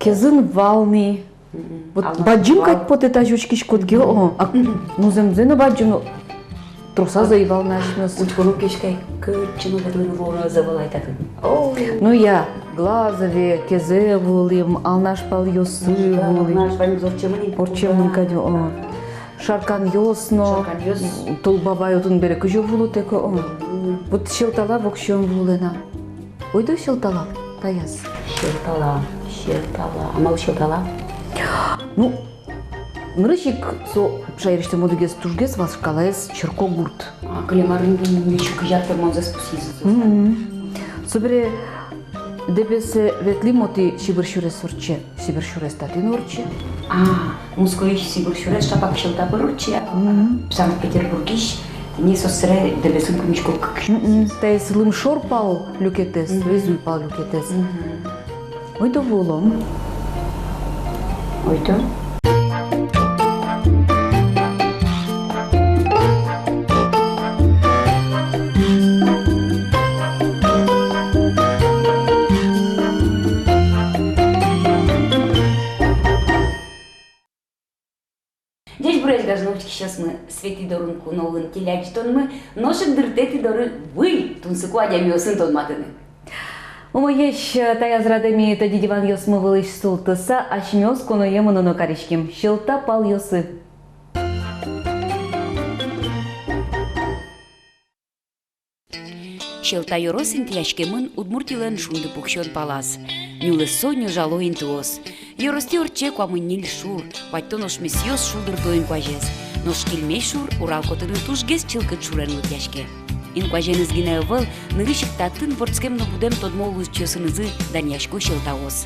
Кезин валны. Вот баджим кать по этой жучки шкотки. Ну земзена баджину. Труса заевал наш мёс. Учкону кешкай кычыну бадлын рона завалайтатын. Ну я глазове, кезе вулым, алнаш пал ёсы вулым. Наш вань зорчемын. Порчемын кадю. Шаркан ёсно. Тол бабай отун бере күжө вулу теко. Вот шелтала вокшон вулена. Ойду шелтала, таяз. Шелтала. Амал шелтала? Ну, нырышик со шайрышты модугес тужгес вас шкалаес черкогурт. Клемарын еще кыжаттыр монза спусизы. Собере дебесе ветли моти сибиршурес орче, сибиршурес татин орче. Мускоиш сибиршурес шапак шелтапыр орче. В Санкт-Петербургиш не сосре дебесун пумишко как. Тайс лымшор пал люкетес, везуй пал люкетес. Ойду волом. Ойду? Здесь брать газновчики сейчас мы свети дорунку новын теляч тон мы ношек дыртети доры вы тунсыку адямиосын тон матыны. Умоеш таяз радами тоди диван ёсмы вылыш султыса, ашмёс коно емыноно каришким. Шелта пал ёсы. Шелта ёросин теляшкемын удмуртилен шунды пукшон палас. Нюлы соню жало интуос. Ёрости орче куамын нил шур, паттон ошмес ёс шулдыр тоин куажез. Нош килмей шур, урал котыны тушгез чилкыт шурен лутяшке. Ин куаженыз гине ывыл, нырышик татын портскемно будем тодмолуз чесынызы даняшку шелтаос.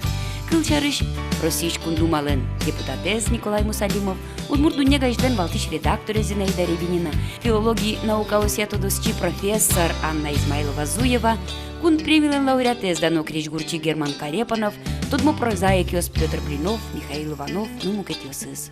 Кылчарыш Росич кундумален депутатес Николай Мусалимов, удмурт дуньягажден валтиш редактор Зинаида Рябинина, филологии наука осятодосчи профессор Анна Измайлова-Зуева, кун премиялен лауреатес Данок Речгурчи Герман Карепанов, тодмо прозаик ёс Петр Блинов, Михаил Иванов, нумукет ёсыз.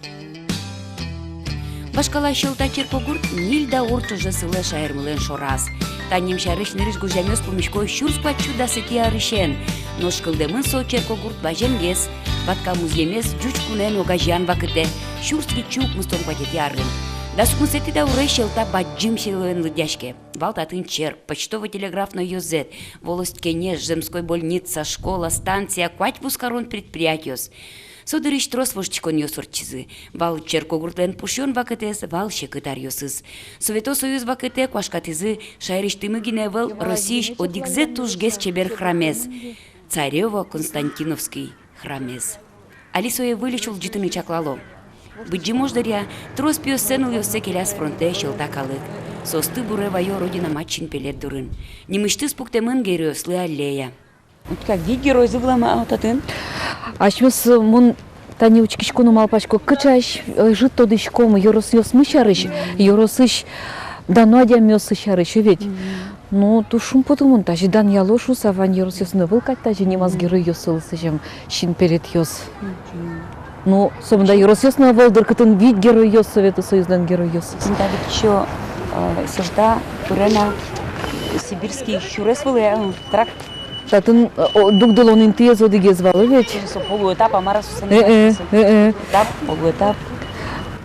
Башкала шелта черкогурт нильда урчу жесылы шайырмылен шораз. Танем шарыш нырыш гужамёс помешкой щурспа чуда сети арышен. Нош кылдемын со черкогурт баженгес, батка муземес жучкунен огажян вакыте, щурски чук мустон патети аррын. Да сукмусети да урей шелта баджим шелын лыдяшке. Валтатын черк, почтово-телеграфный юзет, волость кенеш, земской больница, школа, станция, квать пускарон предприятиос. Содырыш трос вожчикон ёсорчизы. Вал черкогуртлен пушон вакытес, вал шекытар ёсыз. Совето союз вакыте квашкатызы шайрыш тымыгине выл Российш одикзе тужгес чебер храмез. Царево Константиновский храмез. Алисое вылечил житыны чаклало. Быджи мождаря трос пиосценул ёссе келяс фронте шелта калык. Состы бурева ё родина матчин пелет дурын. Немышты спуктемын герёслы аллея. Как где герой завлама аутатын? Ашмёс мун тани учкишкону малпачко кычаш жит тодышкому ёрос ёсмы шарыш, ёросыш дано адямёс шарыш ведь. Ну тушум потумун тажи дан ялошу саван ёрос ёсны был как тажи немаз герой ёсылысыжем шин перед ёс. Ну собында ёрос ёсны волдыр кытын вид герой ёс Совету Союздан герой ёс. Да ведь ещё сожда турена сибирский щурес был трак. Татын дугдылон интез одиге звалы ведь. Полуэтап амара сусаны. Этап, полуэтап.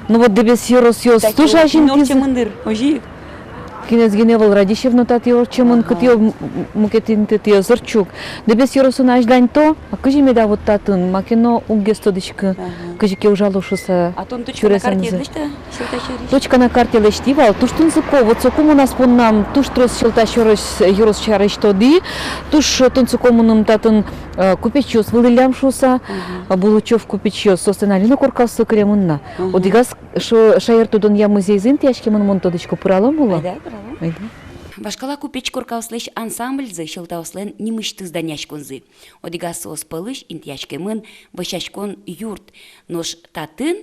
Ну вот дебес ёрос ёс туша шин тиз. Мындыр, ожи. Кинез геневал Радищевна тати орчемын кытё мукетин тати зорчук. Дебес ёросын аждань то, а кыжи меда вот татын макино угесто дишкы кыжике ужалушуса. А тон точка на карте лишта? Точка на карте лештивал. Туштун зыко, вот сокому нас пон нам туш трос шелта ёрос чарыш тоди, туш тон сокомуным татын купечёс вылылям шуса, булучёв купечёс состеналина коркасы кремынна. Одигас шаертудон я музей зин тяшкемын монтодычко пыралам була. Башкала купеч коркауслеш ансамбльзы шелтауслен немышты зданяшконзы. Одигас оспалыш интяшкемын башашкон юрт. Нош татын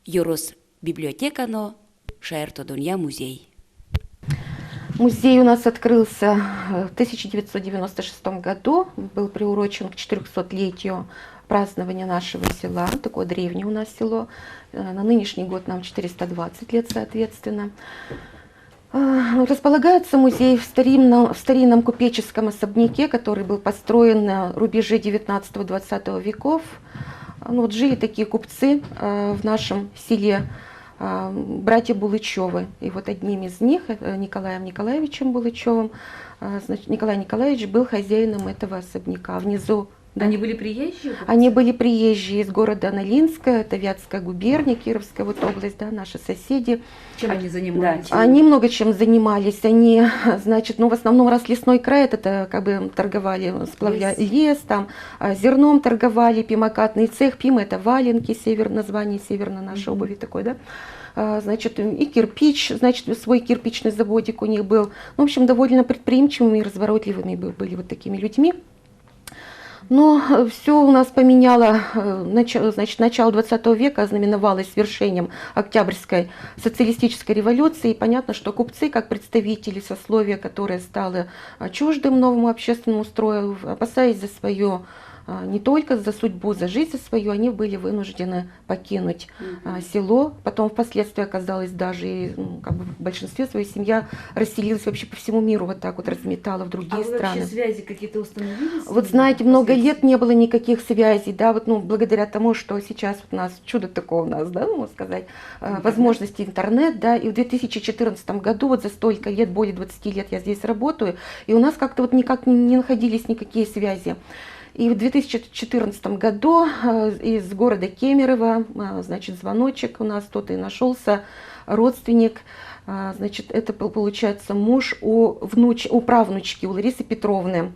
ёрос библиотекано шаертудон музей. Музей у нас открылся в 1996 году, был приурочен к 400-летию празднования нашего села, такое древнее у нас село. На нынешний год нам 420 лет, соответственно. Располагается музей в старинном купеческом особняке, который был построен на рубеже 19-20 веков. Вот жили такие купцы в нашем селе, братья Булычевы. И вот одним из них, Николаем Николаевичем Булычевым, значит, Николай Николаевич был хозяином этого особняка. Внизу, да. Они были приезжие? Они были приезжие из города Нолинска, это Вятская губерния, Кировская вот область, да, наши соседи. Чем они занимались? Они много чем занимались. Они, значит, в основном раз лесной край, это как бы торговали, сплавляли лес, там зерном торговали, пимокатный цех, пима это валенки, название северной нашей обуви такой, да. Значит, и кирпич, значит, свой кирпичный заводик у них был. В общем, довольно предприимчивыми и разворотливыми были вот такими людьми. Но все у нас поменяло, значит, начало 20 века ознаменовалось свершением Октябрьской социалистической революции. И понятно, что купцы, как представители сословия, которое стало чуждым новому общественному строю, опасаясь за свое, не только за судьбу, за жизнь свою, они были вынуждены покинуть село. Потом впоследствии оказалось даже, как бы в большинстве своей семья расселилась вообще по всему миру, вот так вот разметала в другие страны. Вообще связи какие-то установились? Вот знаете, много лет не было никаких связей, да, вот, благодаря тому, что сейчас вот у нас чудо такое у нас, да, можно сказать, возможности интернет, да, и в 2014 году, вот за столько лет, более 20 лет я здесь работаю, и у нас как-то вот никак не находились никакие связи. И в 2014 году из города Кемерово, значит, звоночек у нас тут и нашелся родственник, значит, это получается муж у правнучки, у Ларисы Петровны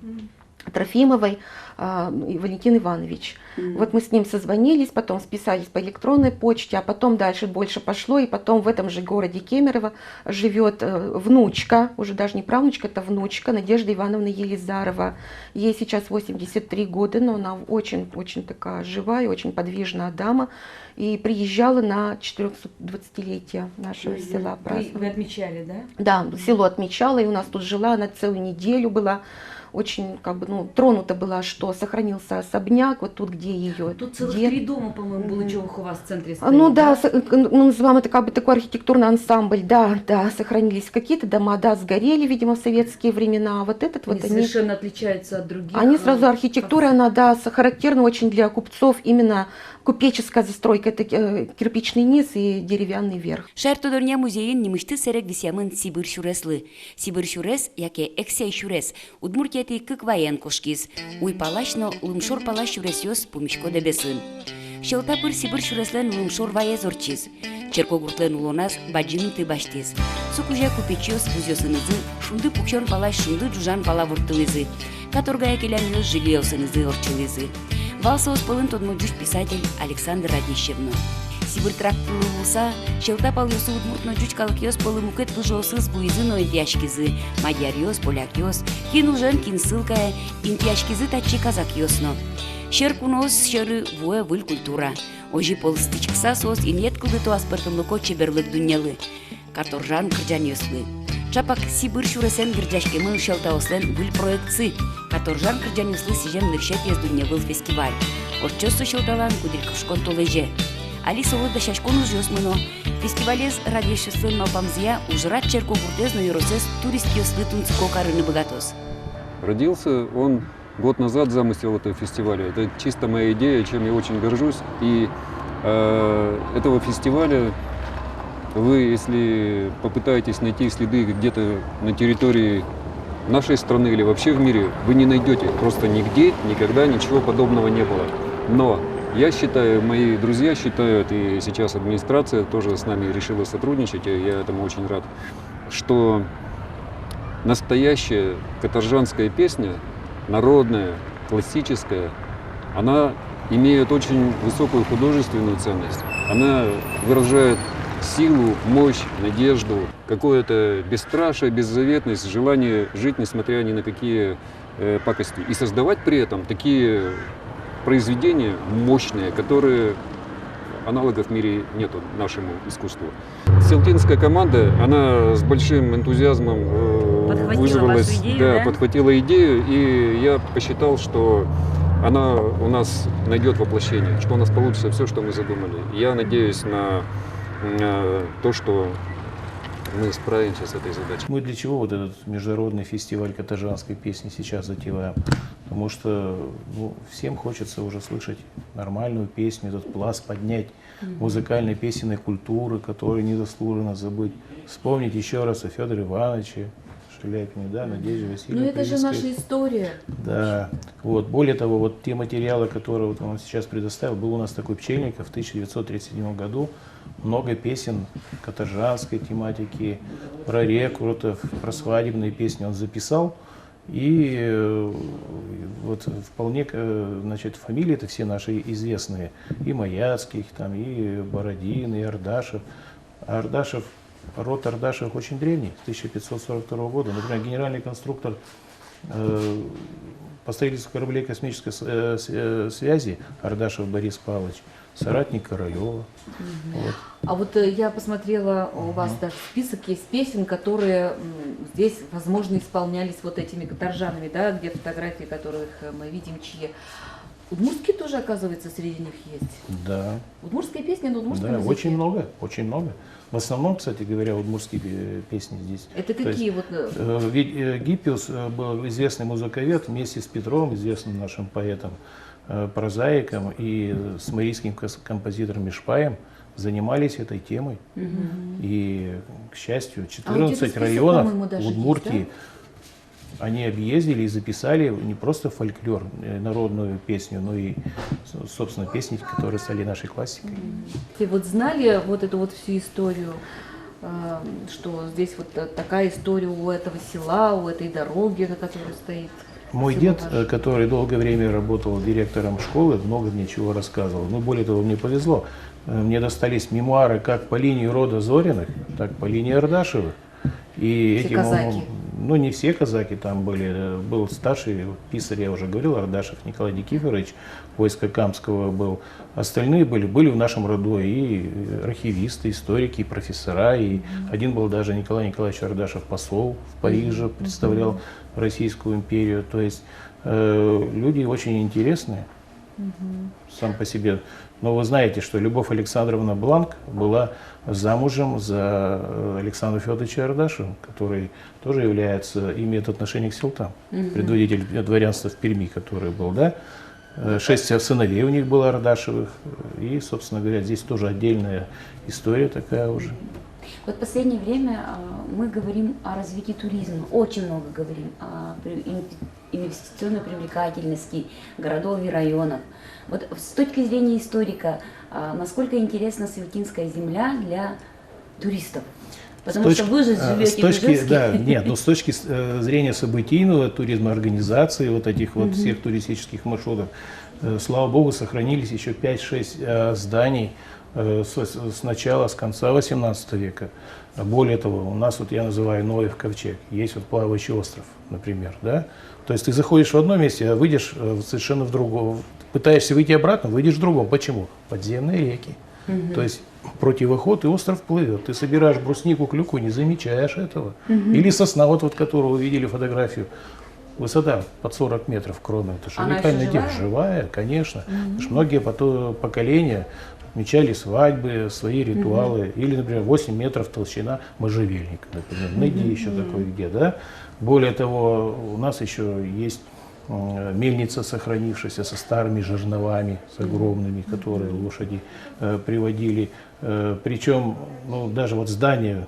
Трофимовой, Валентин Иванович. Вот мы с ним созвонились, потом списались по электронной почте, а потом дальше больше пошло, и потом в этом же городе Кемерово живет внучка, уже даже не правнучка, это внучка Надежда Ивановна Елизарова. Ей сейчас 83 года, но она очень такая живая, очень подвижная дама, и приезжала на 420-летие нашего села праздновать. Вы отмечали, да? Да, село отмечала, и у нас тут жила, она целую неделю была. Очень как бы, тронута была, что сохранился особняк, вот тут, где ее Тут целых дед. 3 дома, по-моему, Булычевых у вас в центре стоит. Ну да, мы называем это как бы такой архитектурный ансамбль, да, сохранились какие-то дома, да, сгорели, видимо, в советские времена, а вот этот Они вот совершенно отличаются от других. они сразу архитектура, она, да, характерна очень для купцов, именно купеческая застройка, это кирпичный низ и деревянный верх. Шартодорня музейин немышты серек висямын Сибир шуреслы. Сибир шурес, яке эксей шурес, Удмуртияти кык воен кошкиз. Уй палашно лымшор палаш шуресёс пумишко дебесын. Шелтапыр Сибир шуреслен лымшор вае зорчиз. Черкогуртлен улонас баджину ты баштиз. Сукужа купечёс бузёсынызы, шунды пукшор палаш шунды джужан пала вуртылызы. Каторгая келянёс жилиосынызы орчылызы. Валсоос пылын тодмуджуш писатель Александр Радищевна. Сибир трактылы болса, шелтапал ёсы удмуртно жучкалық ёс пылы мукет пыжосыз буизын ойдяшкизы, мадьяр ёс, поляк ёс, кин ужен, кин сылкая, интяшкизы тачи казак ёсно. Шер кунос, шеры вуэ выл культура. Ожи полыстычкса сос инет кылды то аспыртымлыко чеберлык дуньялы. Карторжан кырджан ёслы. Чапак Сибир шуресен гирджашкемын шелтаослен выл проектсы. Каторжан кырджан ёслы сижем ныршет ез дунья выл фестиваль. Орчосу шелталан кудрилкышкон толеже. Али солода шашкон ужёсмыно. Фестивалез радиошеслен малпамзия ужрат Черкогуртезно юросес турист ёслы тунцко карыны богатос. Родился он год назад, замысел этого фестиваля. Это чисто моя идея, чем я очень горжусь. И этого фестиваля вы, если попытаетесь найти следы где-то на территории нашей страны или вообще в мире, вы не найдете. Просто нигде, никогда ничего подобного не было. Но я считаю, мои друзья считают, и сейчас администрация тоже с нами решила сотрудничать, и я этому очень рад, что настоящая каторжанская песня, народная, классическая, она имеет очень высокую художественную ценность. Она выражает силу, мощь, надежду, какое-то бесстрашие, беззаветность, желание жить, несмотря ни на какие пакости. И создавать при этом такие произведения мощные, которые аналогов в мире нету нашему искусству. Селтинская команда, она с большим энтузиазмом вызвалась, подхватила идею, и я посчитал, что она у нас найдет воплощение, что у нас получится все, что мы задумали. Я надеюсь на то, что мы справимся с этой задачей. Мы для чего вот этот международный фестиваль катаржанской песни сейчас затеваем? Потому что всем хочется уже слышать нормальную песню, этот пласт поднять музыкальной песенной культуры, которую незаслуженно забыть. Вспомнить еще раз о Федоре Ивановиче Шаляпине, да, Надежде Васильевне. Ну это же Привинской. наша история. Да, вот. Более того, вот те материалы, которые вот он сейчас предоставил, был у нас такой Пчельников в 1937 году, много песен каторжанской тематики, про рекрутов, про свадебные песни он записал. И вот вполне, значит, фамилии это все наши известные, и Маяцких, там, и Бородин, и Ардашев. А Ардашев, род Ардашев очень древний, с 1542 года. Например, генеральный конструктор по строительству кораблей космической связи Ардашев Борис Павлович, соратник Королева. Вот. А вот я посмотрела, у вас даже список есть песен, которые здесь, возможно, исполнялись вот этими каторжанами, да, где фотографии, которых мы видим, чьи. Удмуртские тоже, оказывается, среди них есть. Да. Удмуртские песни на удмуртском Да, языке. очень много, очень много. В основном, кстати говоря, удмуртские песни здесь. Это То какие есть, вот? ведь Гиппиус был известный музыковед вместе с Петром, известным нашим поэтом, прозаиком и с марийским композитором Мишпаем занимались этой темой. И, к счастью, А вот 14 этот список, районов по-моему, даже Удмуртии есть, они объездили и записали не просто фольклор, народную песню, но и, собственно, песни, которые стали нашей классикой. И вот знали вот эту вот всю историю, что здесь вот такая история у этого села, у этой дороги, на которой стоит. Мой село дед, ваше? который долгое время работал директором школы, много мне чего рассказывал. Но более того, мне повезло. Мне достались мемуары как по линии рода Зориных, так по линии Ардашевых. И Все эти, казаки. ну, не все казаки там были. Был старший писарь, я уже говорил, Ардашев Николай Никифорович, войска Камского был. Остальные были в нашем роду и архивисты, историки, и профессора. И один был даже Николай Николаевич Ардашев, посол в Париже, представлял Российскую империю. То есть люди очень интересные сам по себе. Но вы знаете, что Любовь Александровна Бланк была замужем за Александром Федоровичем Ардашевым, который тоже имеет отношение к селтам. Предводитель дворянства в Перми, который был, да. 6 сыновей у них было Ардашевых. И, собственно говоря, здесь тоже отдельная история такая уже. Вот в последнее время мы говорим о развитии туризма, очень много говорим о инвестиционной привлекательности городов и районов. Вот с точки зрения историка, насколько интересна Светинская земля для туристов? Потому что вы же живете в Ижевске. Да, нет, но с точки зрения событийного туризма, организации вот этих вот всех туристических маршрутов, слава богу, сохранились еще 5-6 зданий с конца 18 века. Более того, у нас, вот я называю Ноев ковчег, есть вот плавающий остров, например, да? То есть ты заходишь в одном месте, а выйдешь совершенно в другом. Пытаешься выйти обратно, выйдешь в другом. Почему? Подземные реки. То есть противоход, и остров плывет. Ты собираешь бруснику, клюкву, не замечаешь этого. Или сосна, вот которую вы видели фотографию. Высота под 40 метров кроны. Это же Она уникальная еще тема. Живая, конечно. Потому что многие поколения отмечали свадьбы, свои ритуалы. Или, например, 8 метров толщина можжевельника. Например, найди еще такой где, да. Более того, у нас еще есть мельница, сохранившаяся со старыми жерновами, с огромными, которые лошади приводили. Причем, ну, даже вот здание,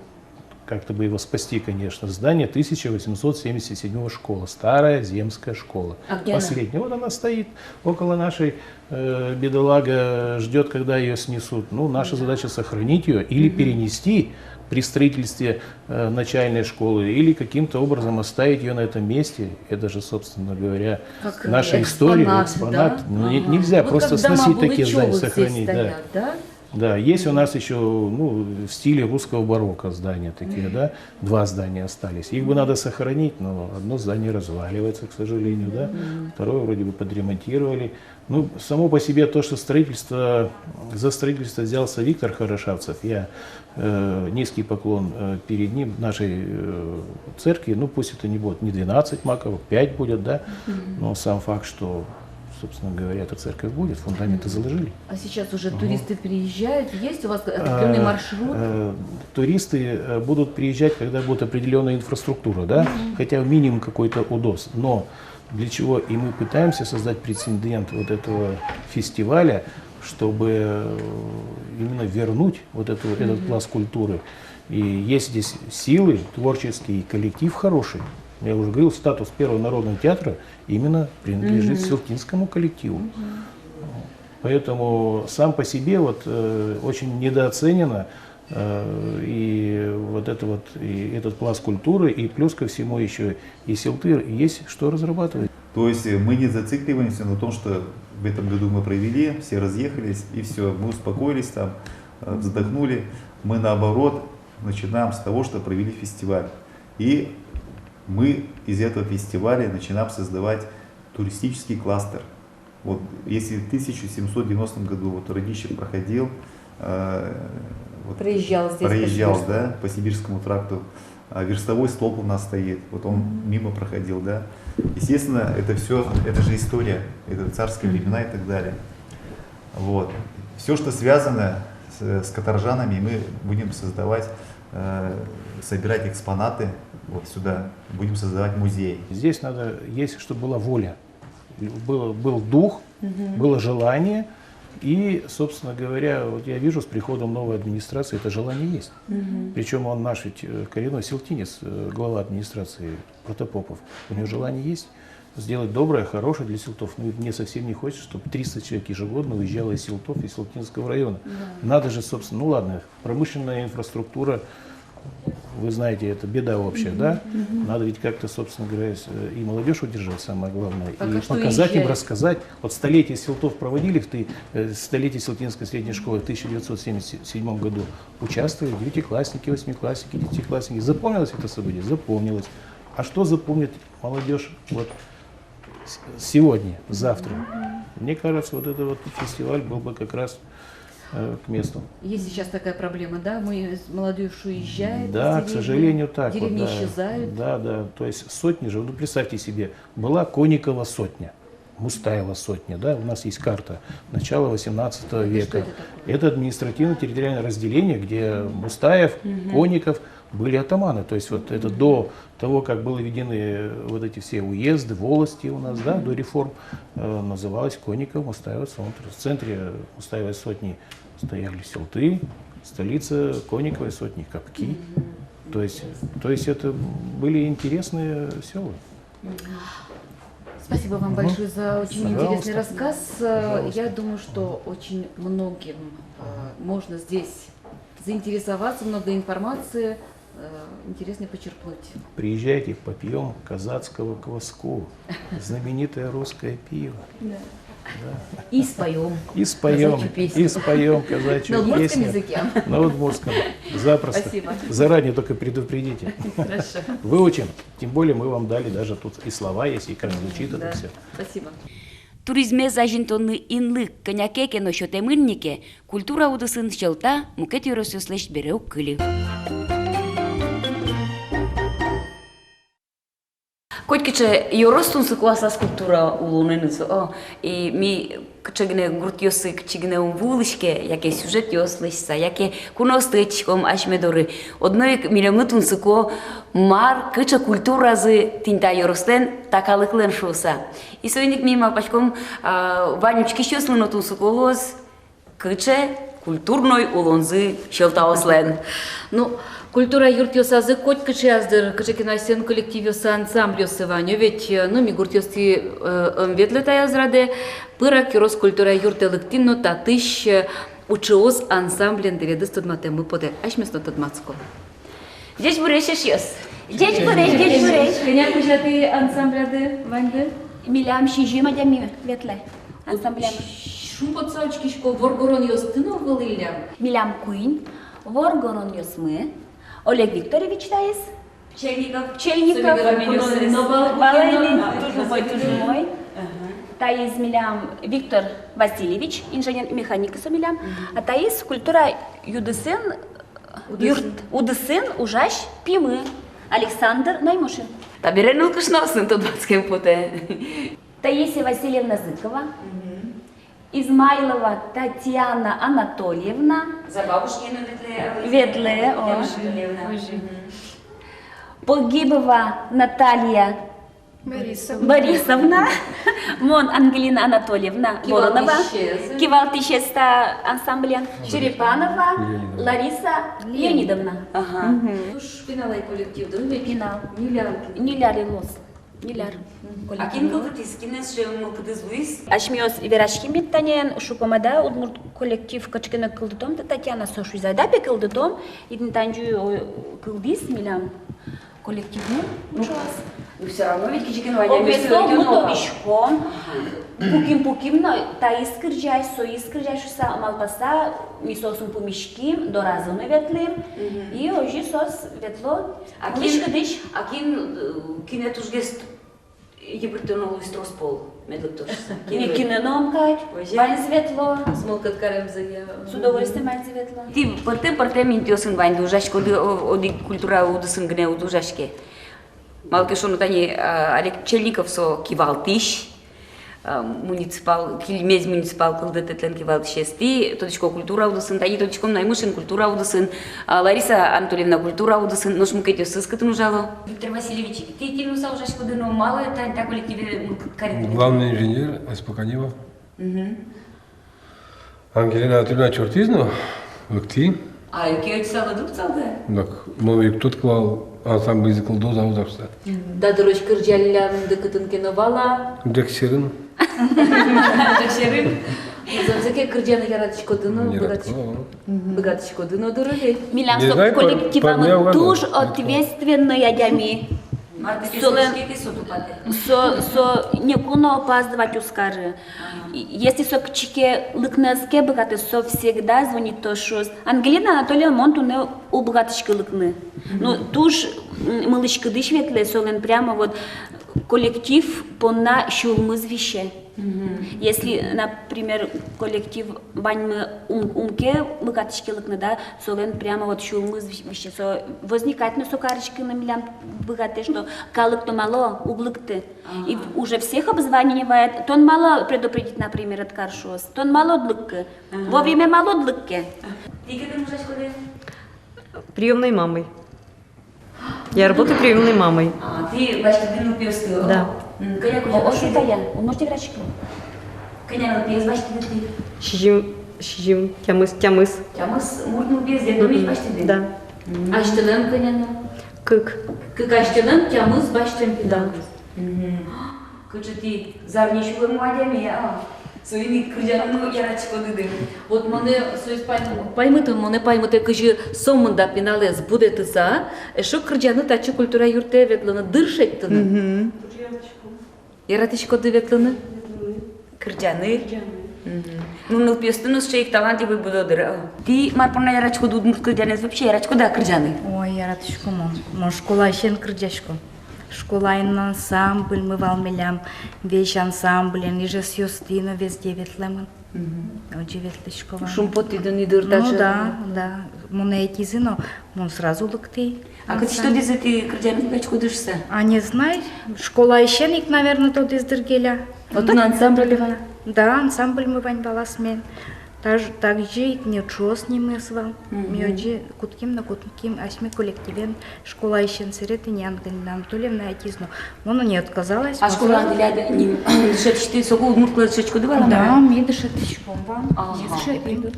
как-то бы его спасти, конечно, здание 1877 школа, старая земская школа. А где последняя. Вот она стоит около нашей, бедолага ждет, когда ее снесут. Ну, наша задача сохранить ее или перенести при строительстве начальной школы, или каким-то образом оставить ее на этом месте. Это же, собственно говоря, Как наша экспонат, история, экспонат. да? Ну, нельзя Вот просто как дома сносить такие Булычевых здания, здесь сохранить. Да. стоят, да? Да, есть у нас еще, ну, в стиле русского барокко здания такие, да, 2 здания остались. Их бы надо сохранить, но одно здание разваливается, к сожалению, да, второе вроде бы подремонтировали. Ну, само по себе то, что за строительство взялся Виктор Хорошавцев, я низкий поклон перед ним, нашей церкви, ну, пусть это не будет не 12 маковок, 5 будет, да, но сам факт, что собственно говоря, эта церковь будет, фундаменты заложили. А сейчас уже туристы приезжают? Есть у вас определенный маршрут? Туристы будут приезжать, когда будет определенная инфраструктура, да, хотя минимум какой-то удобств. Но для чего и мы пытаемся создать прецедент вот этого фестиваля, чтобы именно вернуть вот этот пласт культуры. И есть здесь силы творческие, коллектив хороший. Я уже говорил, статус Первого народного театра именно принадлежит Силтинскому коллективу. Поэтому сам по себе очень недооценено и и этот пласт культуры, и плюс ко всему еще и Силтыр, есть что разрабатывать. То есть мы не зацикливаемся на том, что в этом году мы провели, все разъехались и все, мы успокоились там, вздохнули. Мы наоборот начинаем с того, что провели фестиваль. И мы из этого фестиваля начинаем создавать туристический кластер. Вот, если в 1790 году Радищев проходил, Проезжал здесь по Сибирскому тракту, верстовой столб у нас стоит, вот он мимо проходил, да. Естественно, это все, это же история, это царские времена и так далее. Вот. Все, что связано с каторжанами, мы будем создавать, собирать экспонаты вот сюда, будем создавать музей. Здесь есть, чтобы была воля, был дух, было желание. И, собственно говоря, вот я вижу с приходом новой администрации это желание есть. Причем он наш ведь коренной силтинец, глава администрации Протопопов. У него желание есть сделать доброе, хорошее для Силтов. Но мне совсем не хочется, чтобы 300 человек ежегодно уезжало из Силтов, из Силтинского района. Надо же, собственно, ну ладно, промышленная инфраструктура, вы знаете, это беда общая, да? Надо ведь как-то, собственно говоря, и молодежь удержать, самое главное, и показать им, рассказать. Вот столетие Силтов проводили, столетие Силтинской средней школы в 1977 году участвовали девятиклассники, восьмиклассники, десятиклассники. Запомнилось это событие? Запомнилось. А что запомнит молодежь вот сегодня, завтра? Мне кажется, вот этот вот фестиваль был бы как раз к месту. Есть сейчас такая проблема, да? Молодежь уезжает. Да, к сожалению, так. Деревни вот, да. исчезают. Да. То есть сотни же, ну представьте себе, была Конникова сотня, Мустаева сотня, да, у нас есть карта начала 18 века. Это административно-территориальное разделение, где Мустаев, Конников были атаманы. То есть вот это до того, как были введены вот эти все уезды, волости у нас, да, до реформ, называлась Конникова, Мустаева сотня. В центре Мустаевой сотни стояли Силты, столица Конниковой сотни Капки. То есть это были интересные села. Спасибо вам большое за очень интересный рассказ. Пожалуйста. Я думаю, что очень многим можно здесь заинтересоваться, много информации интересно почерпнуть. Приезжайте, попьем казацкого кваску, знаменитое русское пиво. И споем. И споем, казачью песню. и споем казачью На удмуртском песню. языке. На удмуртском. Запросто. Спасибо. Заранее только предупредите. Хорошо. Выучим. Тем более мы вам дали даже тут и слова есть, и как звучит это все. Спасибо. Туризме зажинтонны инлык конякеке но шотемыннике культура удысын шелта мукет юросюслеш береу кыли. Котькиче юростунсы класса скульптура улунынызы. И ми кчегне гуртьосы кчегне вулышке, яке сюжет йослышса, яке куностычком ашмедоры. Одной милемытунсы ко мар кыча культуразы тинта юростен такалыклен шуса. И сойник мимо пачком ванючки щослынотунсы колоз кыче культурной улонзы шелтаослен. Ну, культура юртьосазы коть кычаздыр, кычекинайсен коллективёса ансамблёсы ваню, ведь ми гуртьости ветлетаязраде, пырак юрос культура юртелыктинно татыш учиоз ансамблен деведы студмате мы поде. Ашмесно тадмацко. Здесь бурешеш ёс. Здесь буреш. Коня кучаты ансамбляды ваньды? Милям шижима дями ветле. Ансамблям. Шумпоцалчкишко воргорон ёстыно вылылям. Милям куин, воргорон ёсмы. Олег Викторович таис. Чельников. Балайный, тоже мой. Таис Милям Виктор Васильевич, инженер-механик Милям. А таис культура юдысен, удысын ужаш пимы. Александр Наймушин. Табирен ылкышносын тудмацкен поте. Таисия Васильевна Зыкова, Измайлова Татьяна Анатольевна, За бабушкину Ветле, Погибова Наталья Борисовна, Мон Ангелина Анатольевна Воронова, Кивалтищеста ансамблен, Черепанова Лариса Леонидовна. Ага. Пиналай коллектив, да? Пинал. Ниляр. Ниляр Лос. Ниляр. А ким кылдытыс, кинес же мылкыдыз Луис? Ашмиос Верашхимит Танен Шупамада удмурт коллектив качкина кылдытом Татьяна Сошуйзайда пе кылдытом идин танжу кылдис милям коллективну. Ну все равно ведь кичикен вадя Обвесло мутовишком. Пуким но та искыржай, со искыржай шуса малпаса мисосун пумишким до разуны ветлим и ожи сос ветло. Мышкыдыш. Акин кинет уж гест ебертонол Луистроспол медлектошса. Не киненом кать, вань светло. Смолкат карем за С удовольствием вань светло. Ти пărте минтиосın вань дужашки, оди культура удысın гне удужашки. Малке шону тани Олег Чельников со кивалтиш, муниципал, килмез муниципал кылдытетлен кивалтишести, тодичко культура удысın, тани тодичком наймышын культура удысın, Лариса Анатольевна культура удысın, нош мукете сыскытын ужало. Виктор Васильевич, ты кинуса ужашки дыно мало, та коллективе карит. Главный инженер Аспаканева. Ангелина Анатольевна Чортизну, Лыкти. А який сало дух салды? Так, новик тут клал ансамбль язык до заудався. Да, дорожка рджалям декатын киновала. Дексерин. Декшерин. Замзаке кырджаны яратышко дыно, богатышко дыно дороги. Милям Не со знаю, коллективам по мне дуж ответственная ями. Марта Солен- Песочки, ты сотупаты. Со некуно опаздывать ускажи. Если со кчике лыкнеске богаты, со всегда звонит то, что Ангелина Анатольевна Монту не у богатышки лыкны. Ну, туж малышка дыш ветле, солен прямо вот коллектив пона шулмыз вище. Если, например, коллектив баньмы умке богатышки лыкны, да, солен прямо вот шулмыз вище. Со возникает на сокарышки на милям богатые, что калык-то мало углыкты. И уже всех обзванивает. То он мало предупредит, например, от каршос, то он мало длыки. Во время мало длыки. Ты когда можешь ходить? Приемной мамой. Я работаю приемной мамой. А, ты бачишь, ты ну пьешь. Да. Ошутая, он может играть. Коня ну пьешь, бачишь, ты. Шижим, тямыс. Тямыс, мурну пьешь, я думаю, бачишь, ты. Да. Аштанам коняна. Кык. Как аштанам, тямыз баштем пидан. Кычы ты зарнишь его муадями, а? Своими кырджану ярачко дыды. Вот мане сөз паймыты, мане паймыты кыжы сомында пиналез буде тыса, шо кырджаны тачы культура юрте ветланы дырш еттыны. Яратышко ды ветланы. Кырджаны. Ну пьешь, ну что их талантливый будодыр. Ты марпона ярачко дудмут кырджаны, вообще ярачко да кырджаны. Ой, яратышко мо школа ишен кырджашко. Школайн ансамбль мы валмелям, весь ансамбль, они же с Юстино везде ветлемын. Оджи ветлышкова. Шумпот идын идыр Ну да. Муне эти зино, мон сразу лыкты. А как что дезы ты кырджаны ярачко дышса? А не знаю, школа ишен их, наверное, тот из Дыргеля. Вот он ансамбль. Да, ансамбль мы вань баласмен. Также их ничего с ним звал. Мёджи кутким на кутким, асьми коллективен школа ищен сиреты не Ангелина Анатольевна Атизну. Он не отказалась. А школа Ангеляда не дышать, соку удмуртла дышачко дывала? Да, мне дышать школа. Дышать идут.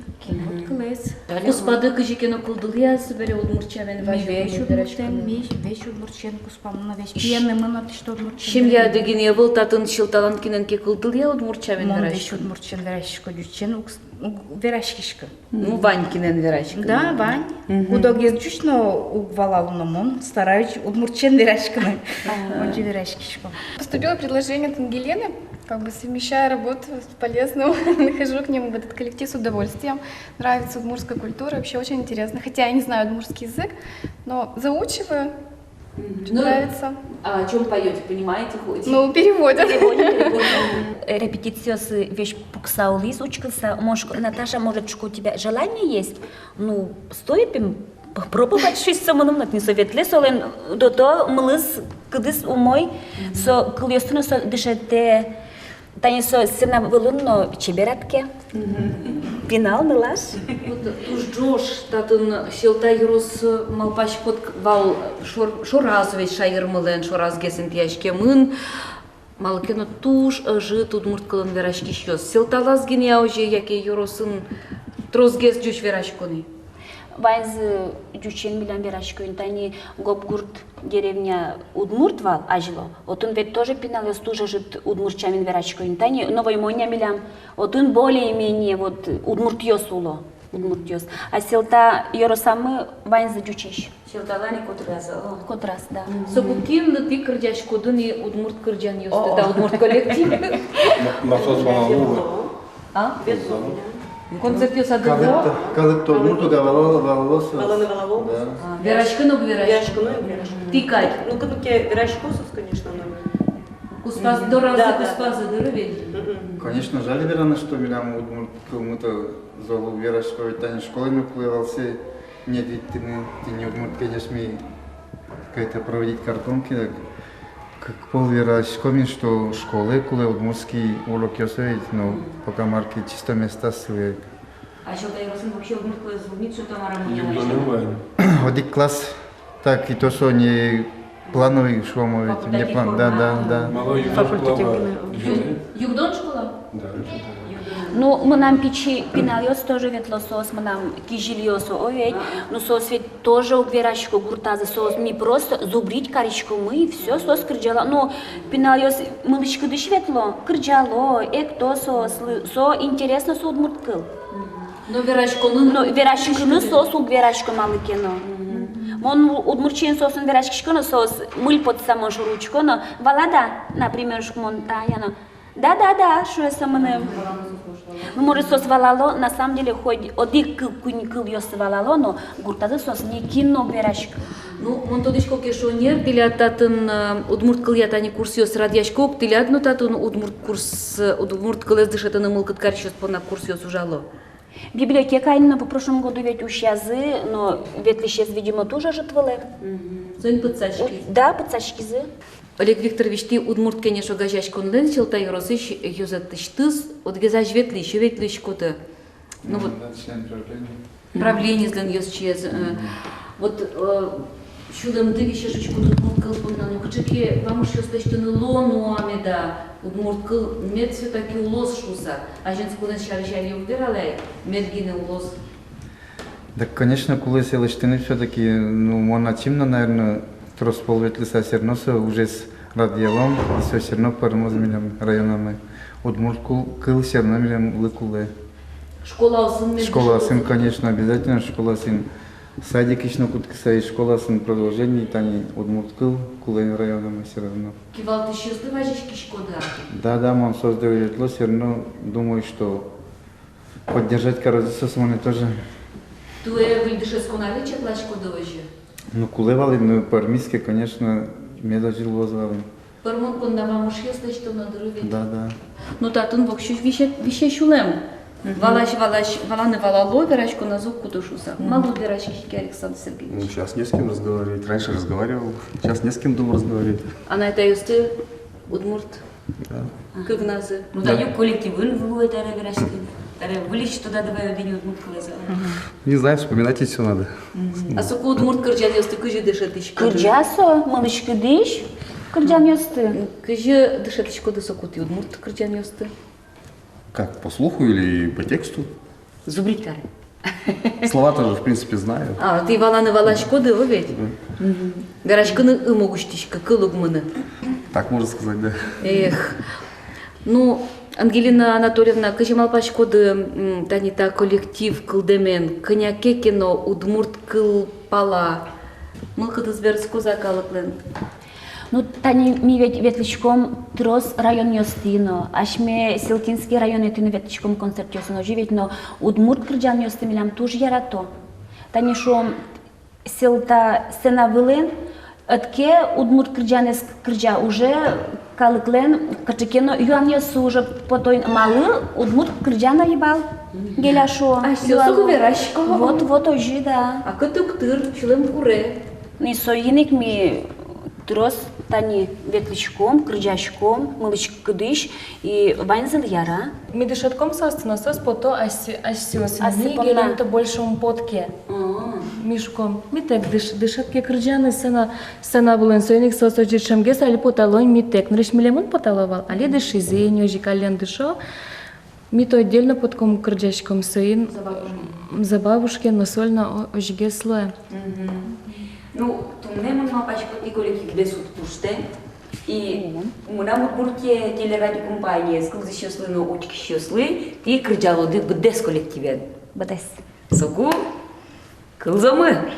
Господа кыжы кино кылдылыя сыбере удмуртчавен Вещь удмуртчен куспамна вещь пьяный мы на что удмуртчен. Шимля деген я был татын шилталан киненке кылдылыя удмуртчавен Мон вераш. вещь удмуртчен верашко дючен верашкишка. Ну, Вань кинен верашка. Да, Вань. Удогез дючно угвалал на мон, стараюсь удмуртчен верашканы. Он же верашкишка. Поступило предложение от Ангелины, как бы совмещая работу с полезным, нахожу к нему в этот коллектив с удовольствием. Нравится удмуртская культура, вообще очень интересно. Хотя я не знаю удмуртский язык, но заучиваю, нравится. А о чем поете, понимаете хоть? Ну, переводят. Репетиции вещь пуксаулис учился. Может, Наташа, может, что у тебя желание есть? Ну, стоит им попробовать что-то самому, не советле, солен до того млыз кыдыс умой, со клёстно со дышете Тани со сына вылунно чебератке. Пинал мылаш. Туж Джош, татын шилта юрос малпаш под вал шораз весь шайыр мылен, шораз гесен тяжке мын. Малкено туж жи тут мурткалын верашки щёс. Силталаз гене ауже, яке юросын трозгес джуч верашкони. Вайз дючен милан верашкоин тани гопгурт деревня Удмуртвал ажило. Отун ведь тоже пинал тоже жит удмуртчамин верашкоин тани новой моня милям. Отун более-менее вот удмуртьёс уло. Удмуртьёс. А силта юросамы вайз дючеш. Силталани котраз. Котрас, да. Сокукин ты кырдяш кодын и удмурт кырдян ёсты, да удмурт коллектив. Насос валалу. А? Концерт ёс адыво? Калыпто удмурту да валалос. Валаны валавол. Верашкыны верашкыны. Верашкыны, верашкыны. Тикай. Ну, кабыке верашкосов, конечно, но... Куспаз доразы, куспазы дырывели. Конечно, жаль, верно, что меня удмурт кому-то зовут верашковой тайной школы наплывался. Нет, ведь ты не удмурт, конечно, какая-то проводить картонки, как пол верашковин, что школы, куле удмуртский урок ёсовить, но пока марки чисто места свои. А шилта юросын вообще удмурткалы звумит, что там арамоня. Один класс, так и то, что не плановый школа, не план, да. Югдон школа? Да. Ну, мы нам печи пинал тоже ветло сос, мы нам кижили ёсо оведь, но сос ведь тоже у верашку гуртазы сос, не просто зубрить каричку мы, и все, сос кырджало, но пинал ёс, мылышка дыш ветло, кырджало, экто сос, со интересно со удмурткыл. Но верашкыны сос у верашку малыкено. Он удмурчен сосын верашкишконо сос, мыль под самой ручконо, валада, например, шкмонтаяно. Да, что я самое. Ну, может, сос валало, на самом деле, хоть один кыл ёс валало, но гуртазы сос не кино верашка. Ну, он тодышко кешонер, тилят татын удмурт кыл ятани курс ёс радьяшкоп, тилят ну татын удмурт кыл эздышетаны мылкыт карчёс по на курс ёс ужало. Библиотека именно по прошлому году ведь ушязы, но ведь лишь видимо тоже житвалы. Зоин подсачки. Да, подсачки зы. Олег Викторович, ты удмурт конечно гажашкон лен, чилта юросыш ёзатыш тыз, отгезаш ветлиш коты. Ну вот. Правление злен ёс чез. Вот чудом ты еще жучку удмурт кыл помна, ну хачаки вам уж ёсташ ты лону амеда удмурт кыл мед все таки улос шуса, а женскую шаржали убиралай медгины улос. Да, конечно, кулы селыштыны все-таки, ну, монатимно, наверное, тросполветлиса все равно уже с радиалом, и все равно пармозмилем районами. Удмурт кыл все равно милем лыкулы. Школа сын, конечно, обязательно школа сын. Садик еще куткиса и школа сын продолжение, тани удмурт кыл кулы районами все равно. Кивал ты сейчас дыважишки шкода? Да, мы создали это, все равно думаю, что поддержать каразису смоне тоже. Туе вильдышесконали чекла шкода уже? Ну, кулевали, но по-армейски, конечно, меда жил возвали. Пармон кондава мушьёс что на дырыве. Да. Ну, татын вокщу вище шулем. Валаны валало, верачку на зуб кудушуса. Мало верачки, Александр Сергеевич. Ну, сейчас не с кем разговаривать. Раньше разговаривал, сейчас не с кем дома разговаривать. А на это юсты удмурт? Да. Кыгназы? Ну, да, коллектив, вы это верачки. Вылечь туда давай один удмурт кылыза. Не знаю, вспоминать и все надо. А соку удмурт кырджан ёсты кыжы дышетыш? Кырджасо, малышка дыш, кырджан ёсты. Кыжы дышетыш коды соку ты удмурт кырджан ёсты? Как, по слуху или по тексту? Зубрить кары. Слова тоже, в принципе, знаю. А, ты валаны валаш коды, вы ведь? Гарашканы могуштишка, кылугманы. Так можно сказать, да. Эх, ну, Ангелина Анатольевна, кыжы малпаш коды танита коллектив кылдемен, кыняке кино удмурт кыл пала. Мылкыды сберс коза калыклен. Ну, тани ми ветличком трос район ёстино, аш ме Селтинский район этино ветличком концерт ёсино живет, но удмурт кырджан ёсты милям туж ярато. Тани шо селта сена вылен, отке удмурт кырджанес кырджа уже калыклен, качекено юан ёсу уже по той малы удмурт кырджана ебал. Геляшо. А все сугу верашко. Вот ожи, да. А катук тыр, чулем куре. Не соиник ми трос тани ветличком, крыжачком, мылычкыдыш и ванзел яра. Ми дышатком собственно, пото асиосин. Ми Асипана. гелем то больше потке. Мишком. Ми так дышатке крыжаны сена булен сойник сосочичемге сали поталой ми тек. Нриш милемон поталовал, али дышизе, нёжикален дышо. Ми то отдельно подком крыжачком соин. За бабушкин насольно ожиге слоя. Ну, тумнем малпачко ти колектив де суд пуште. И мына мурке телерадио компания скылзы шослы, но очки шослы, ти крыжалоды бдес коллективен. Бдес. Согу кылзамы.